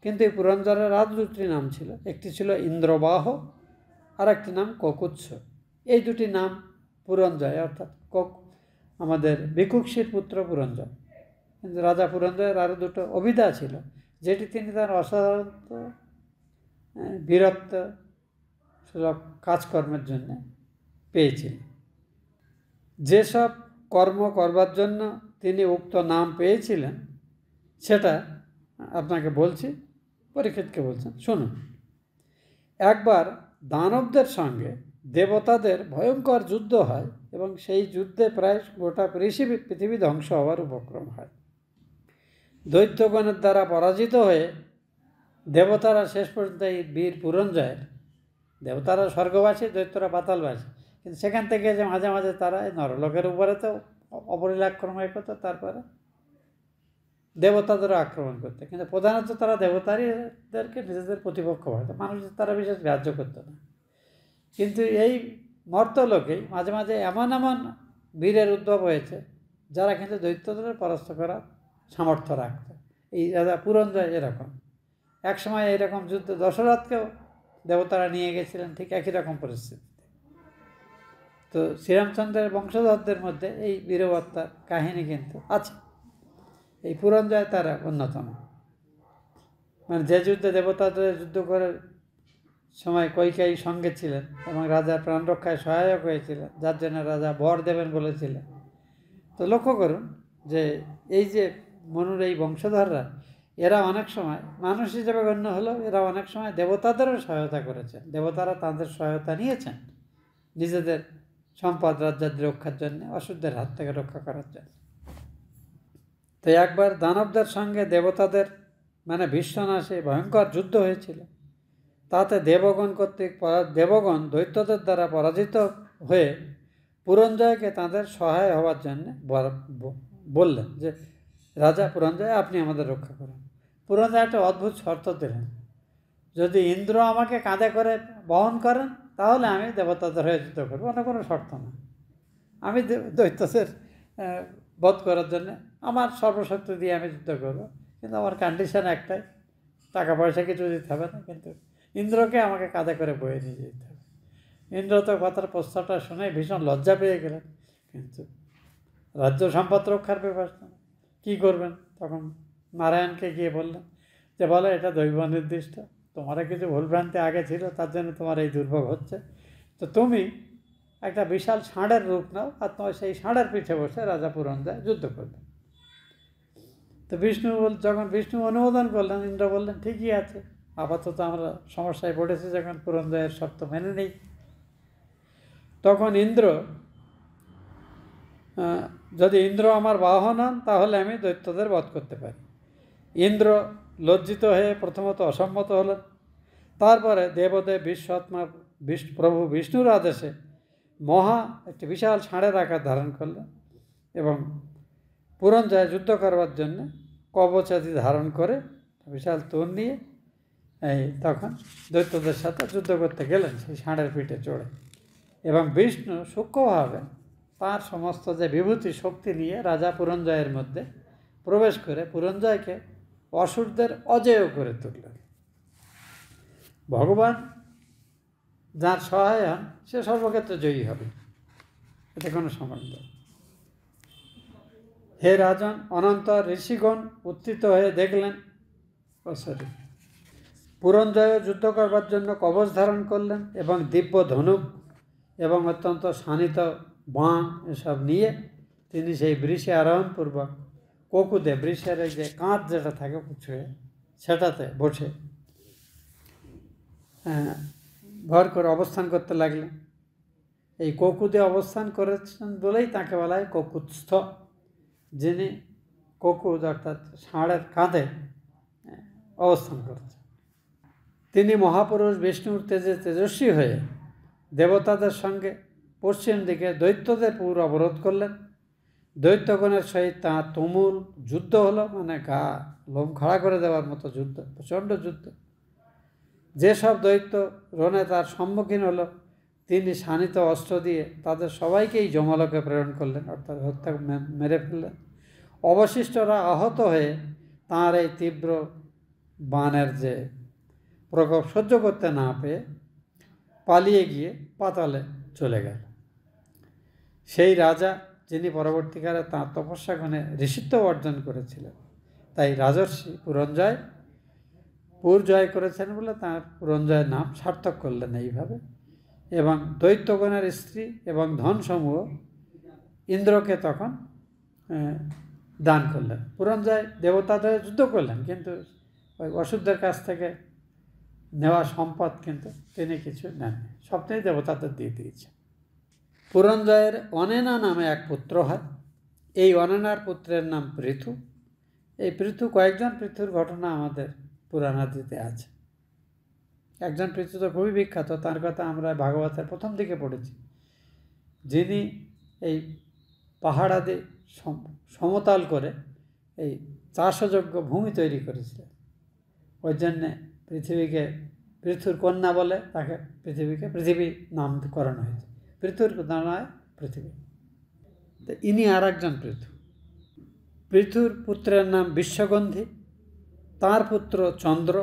কিন্তু এই পুরঞ্জয়ের আর দুটি নাম ছিল, একটি ছিল ইন্দ্রবাহ আর একটি নাম ককুৎস। এই দুটি নাম পুরঞ্জয়, অর্থাৎ আমাদের ভিক্ষুকসির পুত্র পুরঞ্জয়। কিন্তু রাজা পুরঞ্জয়ের আরও দুটো অভিধা ছিল, যেটি তিনি তার অসাধারণ বীরত্ব সুলভ কাজকর্মের জন্য পেয়েছিলেন। যেসব কর্ম করবার জন্য তিনি উক্ত নাম পেয়েছিলেন সেটা আপনাকে বলছি, পরীক্ষিতকে বলছেন, শুনুন। একবার দানবদের সঙ্গে দেবতাদের ভয়ঙ্কর যুদ্ধ হয় এবং সেই যুদ্ধে প্রায় গোটা পৃথিবী ধ্বংস হওয়ার উপক্রম হয়। দৈত্যগণের দ্বারা পরাজিত হয়ে দেবতারা শেষ পর্যন্ত এই বীর পুরঞ্জয়ের, দেবতারা স্বর্গবাসী, দৈত্যরা পাতালবাসী, কিন্তু সেখান থেকে যে মাঝে মাঝে তারা এই নরলোকের উপরে তো অপরিলাক্রমণ করতো, তারপরে দেবতাদেরও আক্রমণ করতে, কিন্তু প্রধানত তারা দেবতাদেরকে নিজেদের প্রতিপক্ষ ভাবত, মানুষ তারা বিশেষ গ্রাহ্য করতো না। কিন্তু এই মর্তলোকেই মাঝে মাঝে এমন এমন বীরের উদ্ভব হয়েছে যারা কিন্তু দৈত্যদের পরাস্ত করার সামর্থ্য রাখত। এই রাজা পুরঞ্জয় এরকম এক সময় এইরকম যুদ্ধ, দশরথকেও দেবতারা নিয়ে গেছিলেন ঠিক একই রকম পরিস্থিতিতে। তো শ্রীরামচন্দ্রের বংশধরদের মধ্যে এই বীরবত্তার কাহিনী কিন্তু আছে। এই পুরঞ্জয় তারা অন্যতম। মানে যে যুদ্ধে দেবতাদের যুদ্ধ করার সময় কইকেয়ী সঙ্গে ছিলেন এবং রাজার প্রাণ রক্ষায় সহায়ক হয়েছিলেন, যার জন্য রাজা বর দেবেন বলেছিলেন। তো লক্ষ্য করুন যে এই যে মনুর এই বংশধররা, এরা অনেক সময় মানুষ হিসেবে গণ্য হলেও এরা অনেক সময় দেবতাদেরও সহায়তা করেছেন। দেবতারা তাদের সহায়তা নিয়েছেন নিজেদের সম্পদ রাজ্যাদি রক্ষার জন্য, অসুরদের হাত থেকে রক্ষা করার জন্য। তো একবার দানবদের সঙ্গে দেবতাদের মানে বিশ্বনাশে ভয়ঙ্কর যুদ্ধ হয়েছিল। তাতে দেবগণ দৈত্যদের দ্বারা পরাজিত হয়ে পুরঞ্জয়কে তাদের সহায় হওয়ার জন্য বললেন যে, রাজা পুরঞ্জয়, আপনি আমাদের রক্ষা করুন। পুরঞ্জয় একটা অদ্ভুত শর্ত দিলেন। যদি ইন্দ্র আমাকে কাঁধে করে বহন করেন তাহলে আমি দেবতাদের হয়ে যুদ্ধ করবো, অন্য কোনো শর্ত না। আমি দৈত্যদের বধ করার জন্য আমার সর্বশক্তি দিয়ে আমি যুদ্ধ করবো, কিন্তু আমার কন্ডিশন একটাই, টাকা পয়সা কিছু দিতে হবে না, কিন্তু ইন্দ্রকে আমাকে কাঁধে করে বয়ে নিয়ে যেতে হবে। ইন্দ্র তো কথার প্রস্তাবটা শুনে ভীষণ লজ্জা পেয়ে গেলেন, কিন্তু রাজ্য সম্পদ রক্ষার ব্যবস্থা কী করবেন? তখন নারায়ণকে গিয়ে বললেন যে বলে এটা দৈব নির্দিষ্ট, তোমার কিছু ভুলভ্রান্তি আগে ছিল, তার জন্য তোমার এই দুর্ভোগ হচ্ছে। তো তুমি একটা বিশাল ষাঁড়ের রূপ নাও, আর তোমার সেই ষাঁড়ের পিঠে বসে রাজা পুরন্দর যুদ্ধ করবে। তো যখন বিষ্ণু অনুমোদন করলেন, ইন্দ্র বললেন ঠিকই আছে, আপাতত আমরা সমস্যায় পড়েছি যখন পুরন্দরের শর্ত মেনে নেই। তখন যদি ইন্দ্র আমার বাহন হন তাহলে আমি দৈত্যদের বধ করতে পারি। ইন্দ্র লজ্জিত হয়ে প্রথমত অসম্মত হলেন, তারপরে দেবদেব বিশ্বআত্মা প্রভু বিষ্ণুর আদেশে একটি বিশাল ষাঁড়ের আকার ধারণ করলেন এবং পুরঞ্জয় যুদ্ধ করবার জন্য কবচাদি ধারণ করে বিশাল তোর নিয়ে তখন দৈত্যদের সাথে যুদ্ধ করতে গেলেন সেই ষাঁড়ের পিঠে চড়ে। এবং বিষ্ণু সূক্ষ্মভাবে তার সমস্ত যে বিভূতি শক্তি নিয়ে রাজা পুরঞ্জয়ের মধ্যে প্রবেশ করে পুরঞ্জয়কে অসুরদের অজেয় করে তুললেন। ভগবান যার সহায় হন সে সর্বক্ষেত্রে জয়ী হবে, এতে কোনো সম্বন্ধ। হে রাজন, অনন্ত ঋষিগণ উত্থিত হয়ে দেখলেন পুরঞ্জয় যুদ্ধ করবার জন্য কবচ ধারণ করলেন এবং দিব্য ধনুক এবং অত্যন্ত শানিত বাণ এসব নিয়ে তিনি সেই বৃষে আরোহণপূর্বক কোকুদে, বৃষের এই যে কাঁধ যেটা থাকে পুছুয়ে সেটাতে বসে ভর করে অবস্থান করতে লাগলেন। এই কোকুদে অবস্থান করেছেন বলেই তাকে বলা হয় কোকুৎস্থ, যিনি কোকুদ অর্থাৎ ষাঁড়ের কাঁধে অবস্থান করেছেন। তিনি মহাপুরুষ বিষ্ণুর তেজে তেজস্বী হয়ে দেবতাদের সঙ্গে পশ্চিম দিকে দৈত্যদের পুর অবরোধ করলেন। দৈত্যগণের সহিত তাঁর তুমুল যুদ্ধ হলো, মানে গা লোম খাড়া করে দেওয়ার মতো যুদ্ধ, প্রচণ্ড যুদ্ধ। যেসব দৈত্য রণে তার সম্মুখীন হলো তিনি শানিত অস্ত্র দিয়ে তাদের সবাইকেই যমলোকে প্রেরণ করলেন, অর্থাৎ হত্যা মেরে ফেললেন। অবশিষ্টরা আহত হয়ে তাঁর এই তীব্র বাণের যে প্রকোপ সহ্য করতে না পেয়ে পালিয়ে গিয়ে পাতালে চলে গেল। সেই রাজা যিনি পরবর্তীকালে তাঁর তপস্যা গুণে ঋষিত্ব অর্জন করেছিলেন, তাই রাজর্ষি পুরঞ্জয় পুর জয় করেছেন বলে তাঁর পুরঞ্জয়ের নাম সার্থক করলেন এইভাবে। এবং দৈত্যগণের স্ত্রী এবং ধনসমূহ ইন্দ্রকে তখন দান করলেন। পুরঞ্জয় দেবতাদের যুদ্ধ করলেন, কিন্তু ওই অসুরদের কাছ থেকে নেওয়া সম্পদ কিন্তু তিনি কিছু নেননি, সবটাই দেবতাদের দিয়ে দিয়েছেন। পুরঞ্জয়ের অনেনা নামে এক পুত্র হয়। এই অনেনার পুত্রের নাম পৃথু। এই পৃথু, কয়েকজন পৃথুর ঘটনা আমাদের পুরাণাদিতে আছে। একজন পৃথু তো খুবই বিখ্যাত, তার কথা আমরা ভাগবতের প্রথম দিকে পড়েছি, যিনি এই পাহাড়াদি সমতল করে এই চাষযোগ্য ভূমি তৈরি করেছিলেন। ওই জন্যে পৃথিবীকে পৃথুর কন্যা বলে তাকে পৃথিবী নামকরণ হয়েছে। পৃথুর নাম হয় পৃথিবী। তো ইনি আর একজন পৃথুর পুত্রের নাম বিশ্বগন্ধি, তার পুত্র চন্দ্র,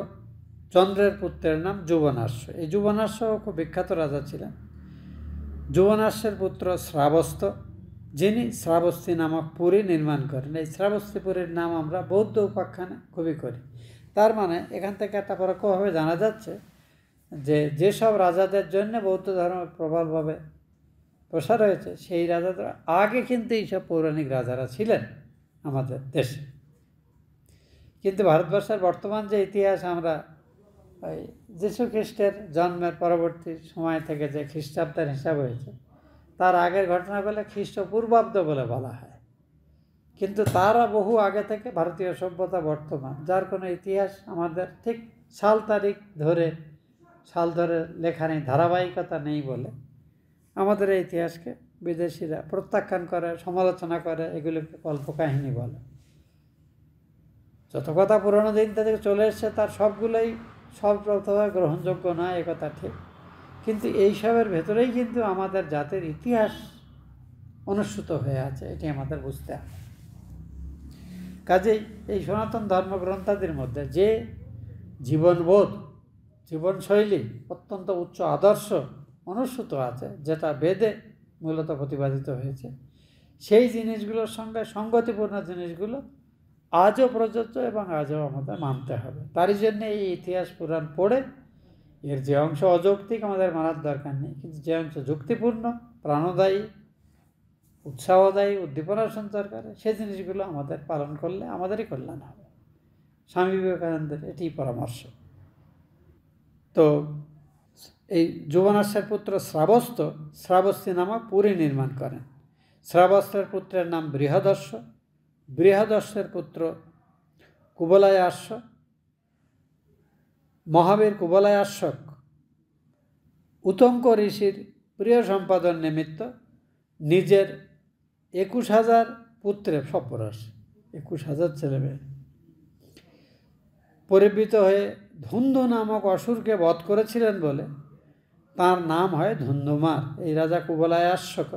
চন্দ্রের পুত্রের নাম যুবনাশ্য। এই যুবনাশ্য খুব বিখ্যাত রাজা ছিলেন। যুবনাশ্বের পুত্র শ্রাবস্ত, যিনি শ্রাবস্তী নামক পুরী নির্মাণ করেন। এই শ্রাবস্তীপুরীর নাম আমরা বৌদ্ধ উপাখ্যানে খুবই করি। তার মানে এখান থেকে একটা পরোক্ষভাবে জানা যাচ্ছে যে যেসব রাজাদের জন্য বৌদ্ধ ধর্ম প্রবলভাবে প্রসার হয়েছে সেই রাজাদের আগে কিন্তু এইসব পৌরাণিক রাজারা ছিলেন আমাদের দেশে। কিন্তু ভারতবর্ষের বর্তমান যে ইতিহাস আমরা ওই যীশু খ্রিস্টের জন্মের পরবর্তী সময় থেকে যে খ্রিস্টাব্দের হিসাব হয়েছে তার আগের ঘটনাগুলো খ্রিস্টপূর্বাব্দ বলে বলা হয়, কিন্তু তারা বহু আগে থেকে ভারতীয় সভ্যতা বর্তমান, যার কোনো ইতিহাস আমাদের ঠিক সাল ধরে লেখা নেই, ধারাবাহিকতা নেই বলে আমাদের এই ইতিহাসকে বিদেশিরা প্রত্যাখ্যান করে, সমালোচনা করে, এগুলোকে কল্পকাহিনী বলে। যত কথা পুরোনো দিন থেকে চলে এসছে তার সবগুলোই সর্বপ্রথমে গ্রহণযোগ্য নয়, একথা ঠিক, কিন্তু এইসবের ভেতরেই কিন্তু আমাদের জাতির ইতিহাস অনুসূত হয়ে আছে, এটি আমাদের বুঝতে হবে। কাজেই এই সনাতন ধর্মগ্রন্থাদির মধ্যে যে জীবনবোধ, জীবনশৈলী, অত্যন্ত উচ্চ আদর্শ অনুসূত আছে, যেটা বেদে মূলত প্রতিপাদিত হয়েছে, সেই জিনিসগুলোর সঙ্গে সঙ্গতিপূর্ণ জিনিসগুলো আজও প্রযোজ্য এবং আজও আমাদের মানতে হবে। তারই জন্য এই ইতিহাস পুরাণ পড়ে এর যে অংশ অযৌক্তিক আমাদের মানার দরকার নেই, কিন্তু যে অংশ যুক্তিপূর্ণ, প্রাণদায়ী, উৎসাহদায়ী, উদ্দীপনা সঞ্চার করে, সেই জিনিসগুলো আমাদের পালন করলে আমাদেরই কল্যাণ হবে। স্বামী বিবেকানন্দের এটি পরামর্শ। তো এই যুবনাশ্বের পুত্র শ্রাবস্তী নামক পুরী নির্মাণ করেন। শ্রাবস্তের পুত্রের নাম বৃহদর্শ, বৃহদর্শের পুত্র কুবলায়াস্য। মহাবীর কুবলায়াস্যক উতঙ্ক ঋষির প্রিয় সম্পাদন নিমিত্ত নিজের 21,000 পুত্রের সপ্রশ, 21,000 ছেলেমেয়ে পরিবৃত হয়ে ধুন্ধু নামক অসুরকে বধ করেছিলেন বলে তার নাম হয় ধুন্ধুমার। এই রাজা কুবলায়াস্যক,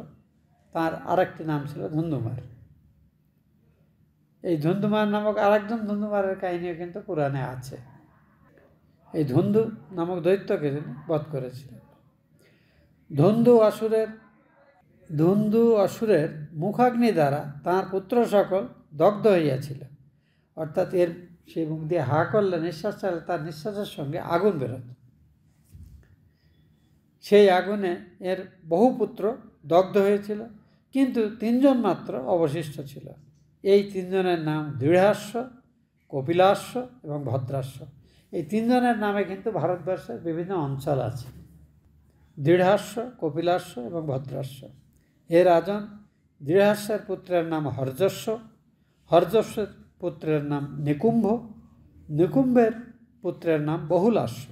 তার আরেকটি নাম ছিল ধুন্ধুমার। এই ধুন্ধুমার নামক আরেকজন ধুন্ধুমারের কাহিনীও কিন্তু পুরাণে আছে। এই ধুন্ধু নামক দৈত্যকে তিনি বধ করেছিলেন। ধুন্ধু অসুরের মুখাগ্নি দ্বারা তাঁর পুত্র সকল দগ্ধ হইয়াছিল। অর্থাৎ এর সেই মুখ দিয়ে হা করলে, নিঃশ্বাস চালে, তার নিঃশ্বাসের সঙ্গে আগুন বেরোত। সেই আগুনে এর বহু পুত্র দগ্ধ হয়েছিল, কিন্তু 3 জন মাত্র অবশিষ্ট ছিল। এই 3 জনের নাম দৃঢ়াস্য, কপিলাস্য এবং ভদ্রাস্য। এই 3 জনের নামে কিন্তু ভারতবর্ষের বিভিন্ন অঞ্চল আছে। দৃঢ়াস্য, কপিলাস্য এবং ভদ্রাস্য। এর রাজন দৃঢ়াস্যের পুত্রের নাম হর্যস্য, হর্যস্যের পুত্রের নাম নিকুম্ভ, নিকুম্ভের পুত্রের নাম বহুলাস্য।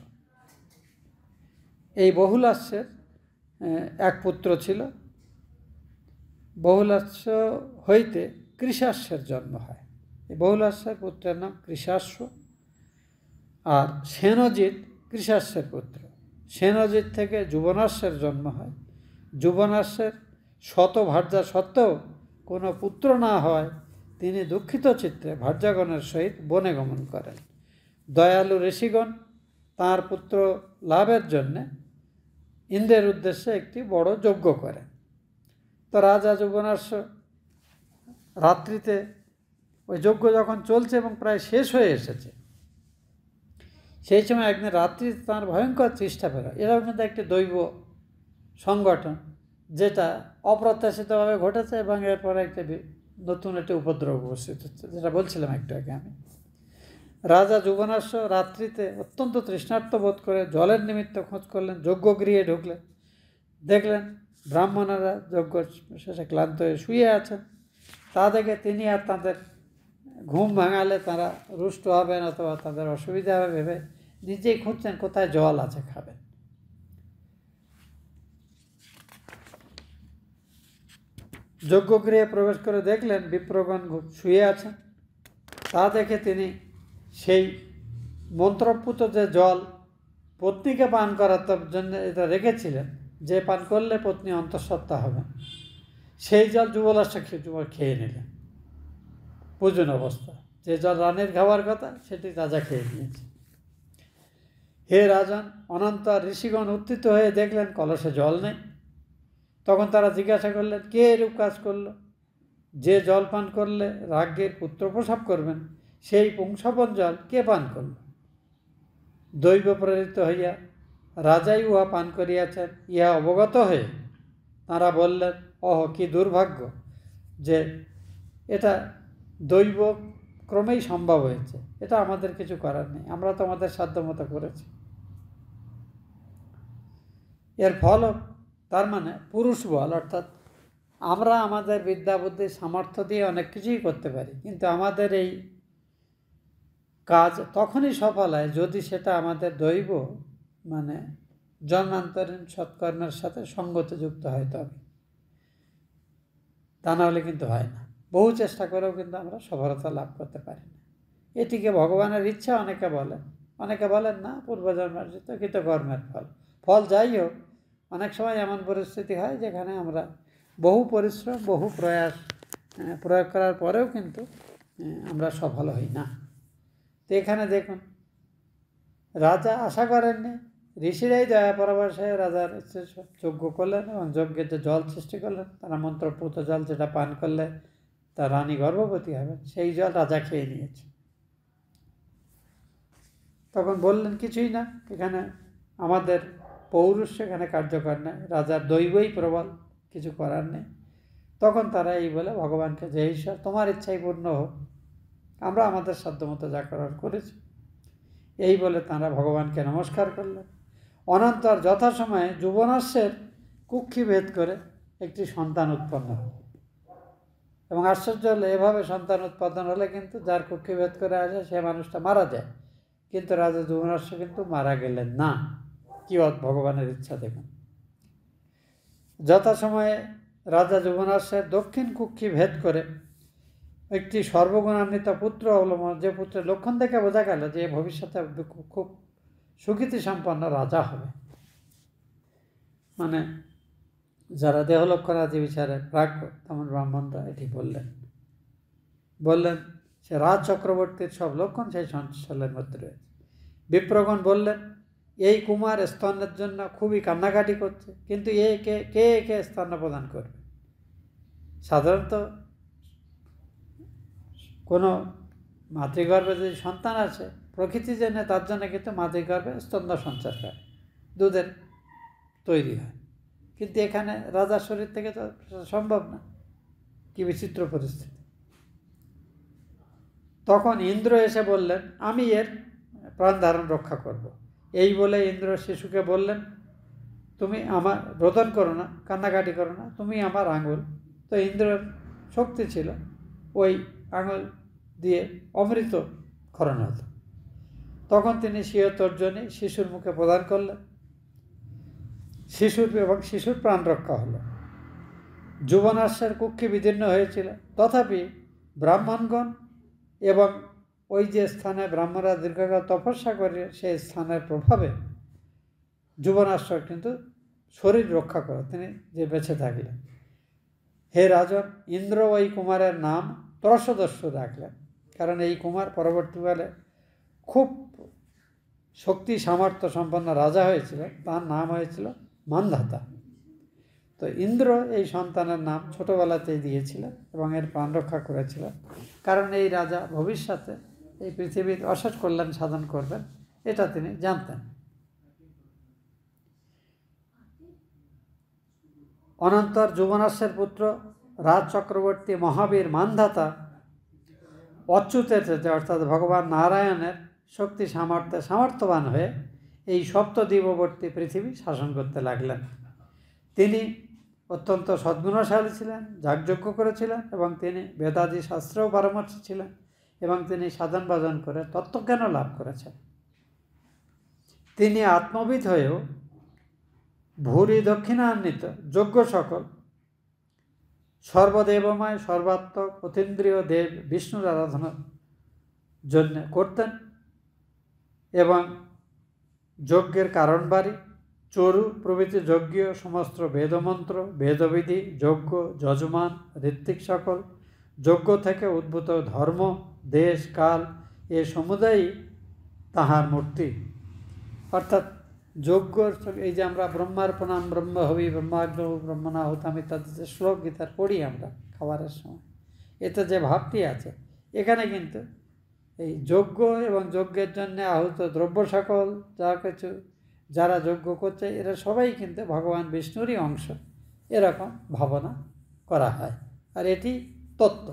এই বহুলাস্যের এক পুত্র ছিল। বহুলাস্য হইতে কৃশাস্যের জন্ম হয়। এই বহুলাস্যের পুত্রের নাম কৃশাস্য। আর সেনজিৎ কৃশাস্যের পুত্র। সেনজিৎ থেকে যুবনাশ্বের জন্ম হয়। যুবনাশ্বের শত ভার্যা সত্ত্বেও কোনো পুত্র না হয় তিনি দুঃখিত চিত্তে ভার্যাগণের সহিত বনে গমন করেন। দয়ালু ঋষিগণ তাঁর পুত্র লাভের জন্যে ইন্দ্রের উদ্দেশ্যে একটি বড় যজ্ঞ করেন। তো রাজা যুবনাশ্ব রাত্রিতে ওই যজ্ঞ যখন চলছে এবং প্রায় শেষ হয়ে এসেছে, সেই সময় একদিন রাত্রিতে তাঁর ভয়ঙ্কর তৃষ্ণা পেল। এরকম কিন্তু একটি দৈব সংগঠন, যেটা অপ্রত্যাশিতভাবে ঘটেছে এবং এরপরে নতুন একটি উপদ্রব উপস্থিত হচ্ছে, যেটা বলছিলাম একটু আগে আমি। রাজা যুবনাশ্ব রাত্রিতে অত্যন্ত তৃষ্ণার্ত বোধ করে জলের নিমিত্ত খোঁজ করলেন। যজ্ঞগৃহে ঢুকলেন, দেখলেন ব্রাহ্মণেরা যজ্ঞ শেষে ক্লান্ত হয়ে শুয়ে আছেন। তা দেখে তিনি আর তাদের ঘুম ভাঙালে তারা রুষ্ট হবেন অথবা তাদের অসুবিধা হবে ভেবে নিজেই খুঁজছেন কোথায় জল আছে খাবেন। যজ্ঞগৃহে প্রবেশ করে দেখলেন বিপ্রগণ শুয়ে আছেন। তা দেখে তিনি সেই মন্ত্রপুত যে জল পত্নীকে পান করার জন্য এটা রেখেছিলেন, যে পান করলে পত্নী অন্তঃসত্ত্বা হবেন, সেই জল যুবলাস্য খেয়ে নিলেন পূজন অবস্থা। যে জল রানীর খাওয়ার কথা সেটি রাজা খেয়ে নিয়েছে। হে রাজন, অনন্ত ঋষিগণ উত্থিত হয়ে দেখলেন কলসে জল নেই। তখন তারা জিজ্ঞাসা করলেন, কে এরূপ কাজ করল? যে জল পান করলে রাজ্ঞের পুত্র প্রসব করবেন, সেই পুংসবন জল কে পান করল? দৈব প্রেরিত হইয়া রাজাই উহা পান করিয়াছেন। ইহা অবগত হয়ে তাঁরা বললেন, অহ কি দুর্ভাগ্য যে এটা দৈব ক্রমেই সম্ভব হয়েছে, এটা আমাদের কিছু করার নেই, আমরা তো আমাদের সাধ্যমতো করেছি। এর ফল তার মানে পুরুষ বল, অর্থাৎ আমরা আমাদের বিদ্যা বুদ্ধি সামর্থ্য দিয়ে অনেক কিছুই করতে পারি, কিন্তু আমাদের এই কাজ তখনই সফল হয় যদি সেটা আমাদের দৈব মানে জন্মান্তরীণ সৎকর্মের সাথে সঙ্গতিযুক্ত হয়, তবে তা নাহলে কিন্তু হয় না। বহু চেষ্টা করেও কিন্তু আমরা সফলতা লাভ করতে পারি না। এটিকে ভগবানের ইচ্ছা অনেকে বলে, অনেকে বলেন না পূর্বজন্মার্জিত কৃতকর্মের ফল। ফল যাই হোক, অনেক সময় এমন পরিস্থিতি হয় যেখানে আমরা বহু পরিশ্রম বহু প্রয়াস প্রয়োগ করার পরেও কিন্তু আমরা সফল হই না। তো এখানে দেখুন, রাজা আশা করেননি, ঋষিরাই দয়া পরবশে রাজার যজ্ঞ করলেন এবং যজ্ঞের যে জল সৃষ্টি করলেন, তারা মন্ত্রপুত জল, যেটা পান করলে তার রানী গর্ভবতী হবে, সেই জল রাজা খেয়ে নিয়েছে। তখন বললেন কিছুই না, এখানে আমাদের পৌরুষ এখানে কার্যকর নেই, রাজার দৈবই প্রবল, কিছু করার নেই। তখন তারা এই বলে ভগবানকে, যে ঈশ্বর তোমার ইচ্ছাই পূর্ণ হোক, আমরা আমাদের সাধ্যমতো যা করার করেছি, এই বলে তাঁরা ভগবানকে নমস্কার করলেন। অনন্তর যথাসময়ে যুবনাশ্বের কুক্ষি ভেদ করে একটি সন্তান উৎপন্ন হয়। এবং আশ্চর্য হলে, এভাবে সন্তান উৎপাদন হলে কিন্তু যার কুক্ষি ভেদ করে আসে সে মানুষটা মারা যায়, কিন্তু রাজা যুবনাশ্ব কিন্তু মারা গেলেন না। কি ভগবানের ইচ্ছা দেখুন। যথাসময়ে রাজা যুবনাশ্বের দক্ষিণ কুক্ষি ভেদ করে একটি সর্বগুণান্বিত পুত্র অবলম্বন, যে পুত্রের লক্ষণ দেখে বোঝা গেল যে ভবিষ্যতে খুব সুখ্যাতি সম্পন্ন রাজা হবে। মানে যারা দেহলক্ষণাদি বিচারে প্রাজ্ঞ, তেমন ব্রাহ্মণরা এটি বললেন সে রাজ চক্রবর্তীর সব লক্ষণ সেই ছেলের মধ্যে রয়েছে। বিপ্রগণ বললেন, এই কুমার স্তনের জন্য খুবই কান্নাকাটি করছে, কিন্তু কে একে স্তন্য প্রদান করবে? সাধারণত কোনো মাতৃগর্ভে যদি সন্তান আছে, প্রকৃতি জেনে তার জন্য কিন্তু মাতৃগর্ভে স্তন্য সঞ্চার হয়, দুধের তৈরি হয়। কিন্তু এখানে রাজার শরীর থেকে তো সম্ভব না। কি বিচিত্র পরিস্থিতি। তখন ইন্দ্র এসে বললেন, আমি এর প্রাণ ধারণ রক্ষা করব। এই বলে ইন্দ্র শিশুকে বললেন, তুমি আমার রোদন করো না, কান্নাকাটি করো না, তুমি আমার আঙুল। তো ইন্দ্রের শক্তি ছিল, ওই আঙুল দিয়ে অমৃত ক্ষরণ হতো। তখন তিনি স্বীয় তর্জনী শিশুর মুখে প্রদান করলেন, শিশুর প্রাণ রক্ষা হলো। যুবনাশ্বের কুক্ষি বিদীর্ণ হয়েছিল, তথাপি ব্রাহ্মণগণ এবং ওই যে স্থানে ব্রাহ্মণরা দীর্ঘকাল তপস্যা করে সেই স্থানের প্রভাবে যুবনাশ্ব কিন্তু শরীর রক্ষা করে তিনি যে বেঁচে থাকলেন। হে রাজন, ইন্দ্র ওই কুমারের নাম ত্রশদস্যু রাখলেন, কারণ এই কুমার পরবর্তীকালে খুব শক্তি সামর্থ্য সম্পন্ন রাজা হয়েছিল, তার নাম হয়েছিল মান্ধাতা। তো ইন্দ্র এই সন্তানের নাম ছোটবেলাতেই দিয়েছিলেন এবং এর প্রাণ রক্ষা করেছিলেন, কারণ এই রাজা ভবিষ্যতে এই পৃথিবীর অশেষ কল্যাণ সাধন করবেন, এটা তিনি জানতেন। অনন্তর যুবনাশ্বের পুত্র রাজ চক্রবর্তী মহাবীর মান্ধাতা অচ্যুতের, অর্থাৎ ভগবান নারায়ণের শক্তি সামর্থ্যবান হয়ে এই সপ্তদ্বীপবর্তী পৃথিবী শাসন করতে লাগলেন। তিনি অত্যন্ত সদ্গুণশালী ছিলেন, যাগযজ্ঞ করেছিলেন এবং তিনি বেদাদি শাস্ত্রেও পারদর্শী ছিলেন এবং তিনি সাধন ভজন করে তত্ত্বজ্ঞানও লাভ করেছেন। তিনি আত্মবিদ হয়েও ভূরি দক্ষিণান্বিত যজ্ঞ সকল সর্বদেবময় সর্বাত্মক অতীন্দ্রিয় দেব বিষ্ণুর আরাধনার জন্য করতেন এবং যজ্ঞের কারণবাড়ি চরু প্রভৃতি যজ্ঞীয় সমস্ত বেদমন্ত্র বেদবিধি যজ্ঞ যজমান ঋত্বিক সকল যজ্ঞ থেকে উদ্ভূত ধর্ম দেশ কাল এ সমুদায়ই তাহার মূর্তি। অর্থাৎ যজ্ঞর, এই যে আমরা ব্রহ্মার্পণাম ব্রহ্ম হবি ব্রহ্মাগ্ন ব্রহ্মণাহুতাম ইত্যাদি যে শ্লোক গীতার পড়ি আমরা খাবারের সময়, এতে যে ভাবটি আছে, এখানে কিন্তু এই যজ্ঞ এবং যজ্ঞের জন্য আহুত দ্রব্য সকল যা কিছু যারা যজ্ঞ করছে এরা সবাই কিন্তু ভগবান বিষ্ণুরই অংশ, এরকম ভাবনা করা হয়। আর এটি তত্ত্ব।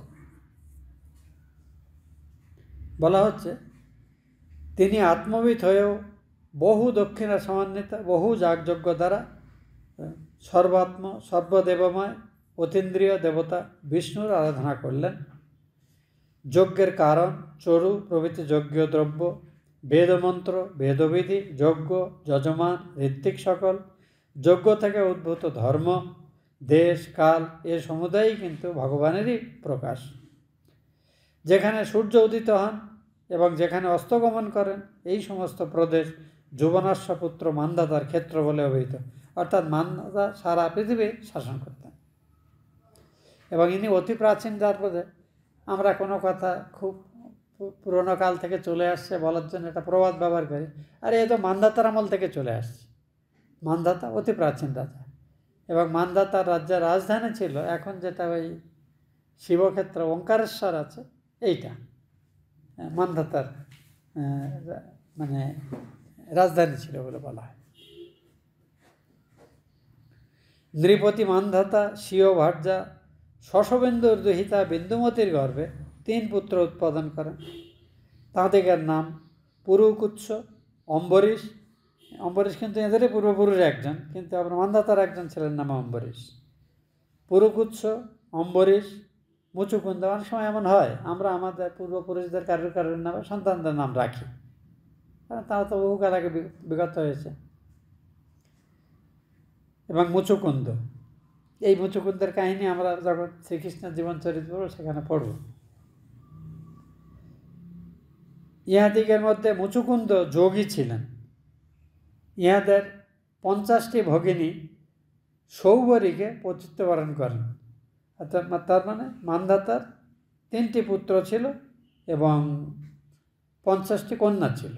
বলা হচ্ছে তিনি আত্মবিদ হয়েও বহু দক্ষিণা সমন্বিত বহু যাগযজ্ঞ দ্বারা সর্বাত্ম সর্বদেবময় অতীন্দ্রিয় দেবতা বিষ্ণুর আরাধনা করলেন। যজ্ঞের কারণ চরু প্রভৃতি যজ্ঞীয় দ্রব্য বেদমন্ত্র বেদবিধি যজ্ঞ যজমান ঋত্বিক সকল যজ্ঞ থেকে উদ্ভূত ধর্ম দেশ কাল এ সমুদায়ই কিন্তু ভগবানেরই প্রকাশ। যেখানে সূর্য উদিত হন এবং যেখানে অস্তগমন করেন এই সমস্ত প্রদেশ যুবনাশ্ব পুত্র মান্ধাতার ক্ষেত্র বলে অভিহিত। অর্থাৎ মান্ধাতা সারা পৃথিবী শাসন করতেন এবং ইনি অতি প্রাচীন, যার পরে আমরা কোনো কথা খুব পুরোনো কাল থেকে চলে আসছে বলার জন্য একটা প্রবাদ ব্যবহার করি, আর এই তো মান্ধাতার আমল থেকে চলে আসছে। মান্ধাতা অতি প্রাচীন রাজা এবং মান্ধাতার রাজ্যের রাজধানী ছিল এখন যেটা ওই শিবক্ষেত্র ওঙ্কারেশ্বর আছে, এইটা মান্ধাতার মানে রাজধানী ছিল বলে বলা হয়। নৃপতি মান্ধাতা স্বীয় ভার্যা শশবিন্দুর দুহিতা বিন্দুমতির গর্ভে 3 পুত্র উৎপাদন করেন। তাঁদের নাম পুরুকুৎস, অম্বরীশ। অম্বরীশ কিন্তু এদেরই পূর্বপুরুষ একজন, কিন্তু আপনার মান্ধাতার একজন ছিলেন নাম অম্বরীশ। পুরুকুৎস, অম্বরীশ, মুচুকুন্দ। অনেক সময় এমন হয় আমরা আমাদের পূর্বপুরুষদের কারোর নামে সন্তানদের নাম রাখি, কারণ তারা তো বহুকাল আগে বিগত হয়েছে। এবং মুচুকুন্দ, এই মুচুকুন্দের কাহিনী আমরা যখন শ্রীকৃষ্ণের জীবন চরিত্র পড়ব সেখানে পড়ব। ইহাদিগের মধ্যে মুচুকুন্দ যোগী ছিলেন। ইহাদের 50টি ভগিনী সৌবরীকে পতিত্ববরণ করেন। তার মানে মান্ধাতার 3টি পুত্র ছিল এবং 50টি কন্যা ছিল,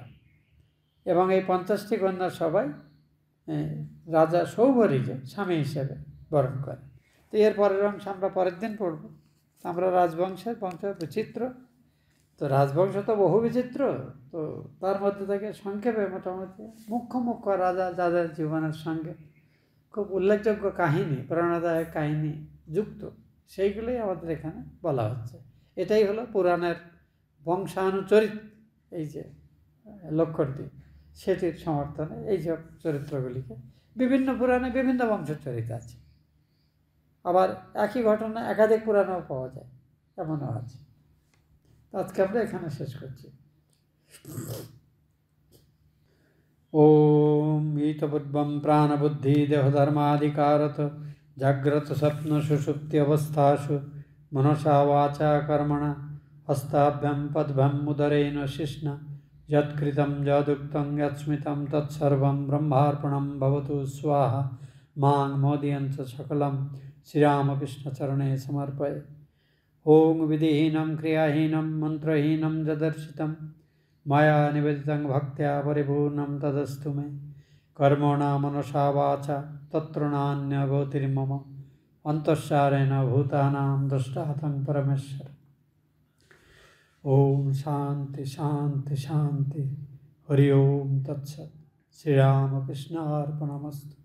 এবং এই 50টি কন্যা সবাই রাজা সৌবরীকে স্বামী হিসেবে বরণ করে। তো এর পরের অংশ আমরা পরের দিন পড়ব। আমরা রাজবংশের বংশ বিচিত্র, তো রাজবংশ তো বহু বিচিত্র, তো তার মধ্যে থেকে সংক্ষেপে মোটামুটি মুখ্য রাজা যাদের জীবনের সঙ্গে খুব উল্লেখযোগ্য কাহিনী, প্রেরণাদায়ক কাহিনী যুক্ত, সেইগুলোই আমাদের এখানে বলা হচ্ছে। এটাই হলো পুরাণের বংশানুচরিত, এই যে লক্ষণটি, সেটির সমর্থনে এই সব চরিত্রগুলিকে বিভিন্ন পুরাণে বিভিন্ন বংশচরিত আছে। আবার একই ঘটনা একাধিক পুরাণেও পাওয়া যায়, এমনও আছে। আজকে আমরা এখানে শেষ করছি। ওম ইতপূর্বম প্রাণবুদ্ধি দেহধর্মাধিকারত জাগ্রত স্বপ্ন সুষুপ্তি অবস্থাসু মনসা বাচা কর্মণা হস্তাভ্যাম পদ্ভ্যাম উদরেণ শিষ্ণা যৎকৃতম যদুক্তং যৎস্মিতং তৎসর্বং ব্রহ্মার্পণম ভবতু স্বাহা মাং মোদয়ঞ্চ সকলম শ্রীরামকৃষ্ণচরণে সমর্পয়ে। ওং विधिहीनं क्रियाहीनं मन्त्रहीनं यदर्शितं मया निवेदितं भक्त्या परिपूर्णं तदस्तु मे। कर्मणा मनसा वाचा तत्र नान्यगतिर्मम अन्तःसारेण भूतानां द्रष्टाहं परमेश्वर। ओम शांति शांति शांति। हरि ओम तत्सत्। श्रीरामकृष्णार्पणमस्तु।